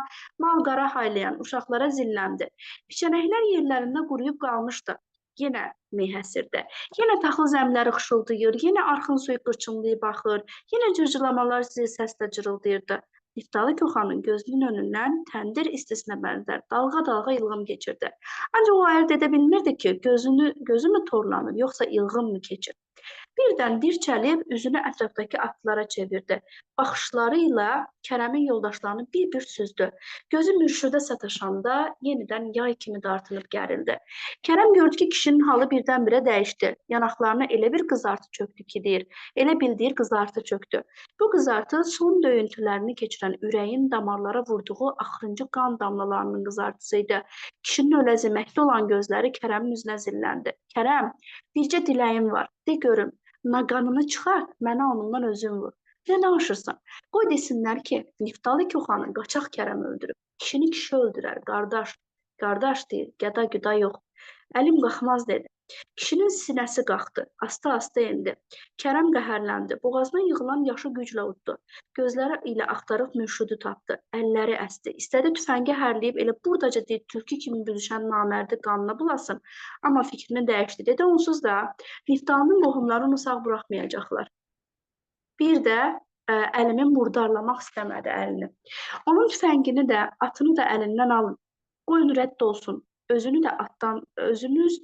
mal-qara haylayan uşaqlara zilləndi. Biçənəklər yerlərində quruyub qalmışdı. Yenə meyhəsirdə. Yenə taxıl zəmləri xışıldayır, yenə arxın suyu qırçınlayıb axır, yenə cırcılamalar zil səslə cırıldayırdı. Niftalı Koxanın gözünün önündən təndir istisinə bənzər dalğa-dalğa ilğım keçirdi. Ancaq o ayırd edə bilmirdi ki, gözü mü torlanır, yoxsa ilğım mı keçir? Birdən dirçəlib üzünü ətrafdakı atlılara çevirdi. Baxışları ilə Kərəmin yoldaşlarını bir-bir süzdü. Gözü Mürşüdə sataşanda yenidən yay kimi dartınıb gərildi. Kərəm gördü ki, kişinin halı birdən-birə dəyişdi. Yanaqlarına elə bir qızartı çöktü ki, deyir. Elə bildir qızartı çöktü. Bu qızartı son döyüntülərini keçirən ürəyin damarlara vurduğu axırıncı qan damlalarının qızartısı idi. Kişinin öləziməkdə olan gözləri Kərəmin üzünə zilləndi. Kərəm, bircə diləyim var. De görüm, naqanını çıxart, mənə onundan özün vur. Nə danışırsan? Qoy desinlər ki, Niftalı Koxanı qaçaq Kərəm öldürüb. Kişini kişi öldürər, qardaş. Qardaş deyir, gəda-güda yox. Əlim qalxmaz dedi. Kişinin sinəsi qalxdı, asta-asta endi. Kərəm qəhərləndi, boğazına yığılan yaşı güclə uddu. Gözləri ilə axtarıb Mürşüdü tapdı, əlləri əsdi. İstədi tüfəngi hərləyib elə buradaca deyir, tülkü kimi büzüşən namərdi qanına bulasın. Amma fikrini dəyişdi. Dedi, onsuz da Niftalının qohumları onu sağ buraxmayacaqlar. Bir də əlimi murdarlamaq istəmədi əlini. Onun tüfəngini də, atını da əlindən alın. Qoyun rədd olsun. Özünüz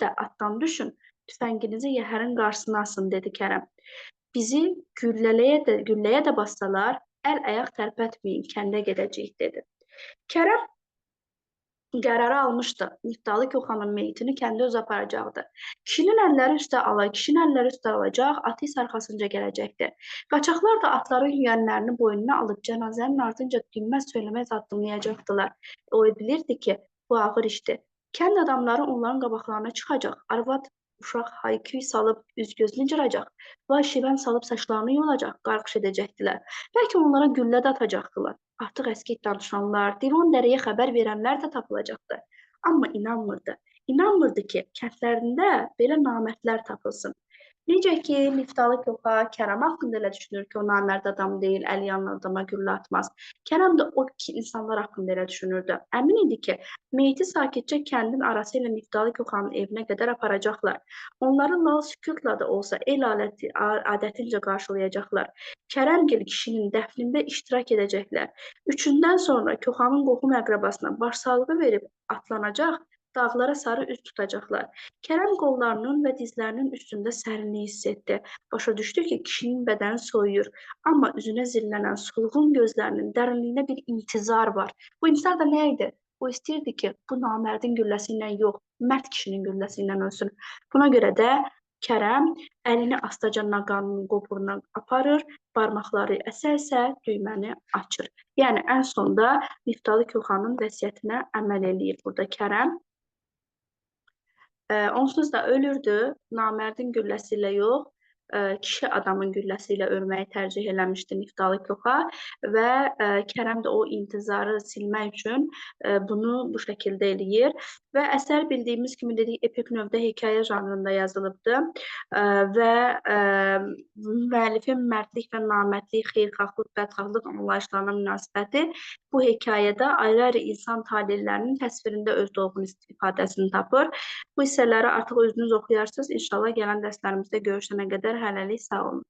də atdan düşün. Tüfənginizi yəhərin qarşısına asın, dedi Kərəm. Bizi gülləyə də bassalar, əl-ayaq tərpətməyin, kəndə gedəcəyik, dedi. Kərəm qərarı almışdı. Niftalı Koxanın meyitini kəndə öz aparacaqdı. Kişinin əlləri üstə alacaq, atı isə arxasınca gələcəkdi. Qaçaqlar da atların yüyənlərini boynuna alıb cənazənin ardınca dinməz söyləməz addımlayacaqdılar. O bilirdi ki, bu ağır işdir. Kənd adamları onların qabaqlarına çıxacaq. Arvad uşaq hayküy salıb üz-gözünü cıracaq. Vay şivən salıb saçlarını yolacaq, qarqış edəcəkdilər. Bəlkə onlara güllə də atacaqdılar. Artıq əski danışanlar, divan dərəyə xəbər verənlər də tapılacaqdı. Amma inanmırdı. İnanmırdı ki, kəndlərində belə namərdlər tapılsın. Necə ki, Niftalı Koxa Kərəm haqqında elə düşünür ki, o namərd adam deyil, əli yanlı adama güllə atmaz. Kərəm də o insanlar haqqında elə düşünürdü. Əmin idi ki, meyti sakitcə kəndin arası ilə Niftalı Koxanın evinə qədər aparacaqlar. Onları lal sükutla da olsa el adətincə qarşılayacaqlar. Kərəmgil kişinin dəfnində iştirak edəcəklər. Üçündən sonra Koxanın qohum əqrəbasına başsağlığı verib atlanacaq, dağlara sarı üz tutacaqlar. Kərəm qollarının və dizlərinin üstündə sərinlik hiss etdi. Başa düşdü ki, kişinin bədəni soyuyur. Amma üzünə zillənən solğun gözlərinin dərinliyində bir intizar var. Bu intizar da nə idi? O istəyirdi ki, bu namərdin gülləsi ilə yox, mərd kişinin gülləsi ilə ölsün. Buna görə də Kərəm əlini astaca naqanın qoburuna aparır, barmaqları əsə-əsə düyməni açır. Yəni, ən sonda Niftalı Koxanın vəsiyyətinə əməl eləyir burada Kərəm. Onsuz da ölürdü, namərdin gülləsi ilə yox, kişi adamın gülləsi ilə ölməyi tərcih eləmişdi Niftalı Koxa və Kərəm də o intizarı silmək üçün bunu bu şəkildə eləyir və əsər bildiyimiz kimi dedik, epik növdə hekayə janrında yazılıbdır və müəllifin mərdlik və namərdlik, xeyirxahlıq, bədxahlıq anlayışlarına münasibəti bu hekayədə ayrı-ayrı insan taleylərinin təsvirində öz dolğun istifadəsini tapır. Bu hissələri artıq özünüz oxuyarsınız. İnşallah gələn dərslərimizdə görüşənə qədər hələlik sağ olun.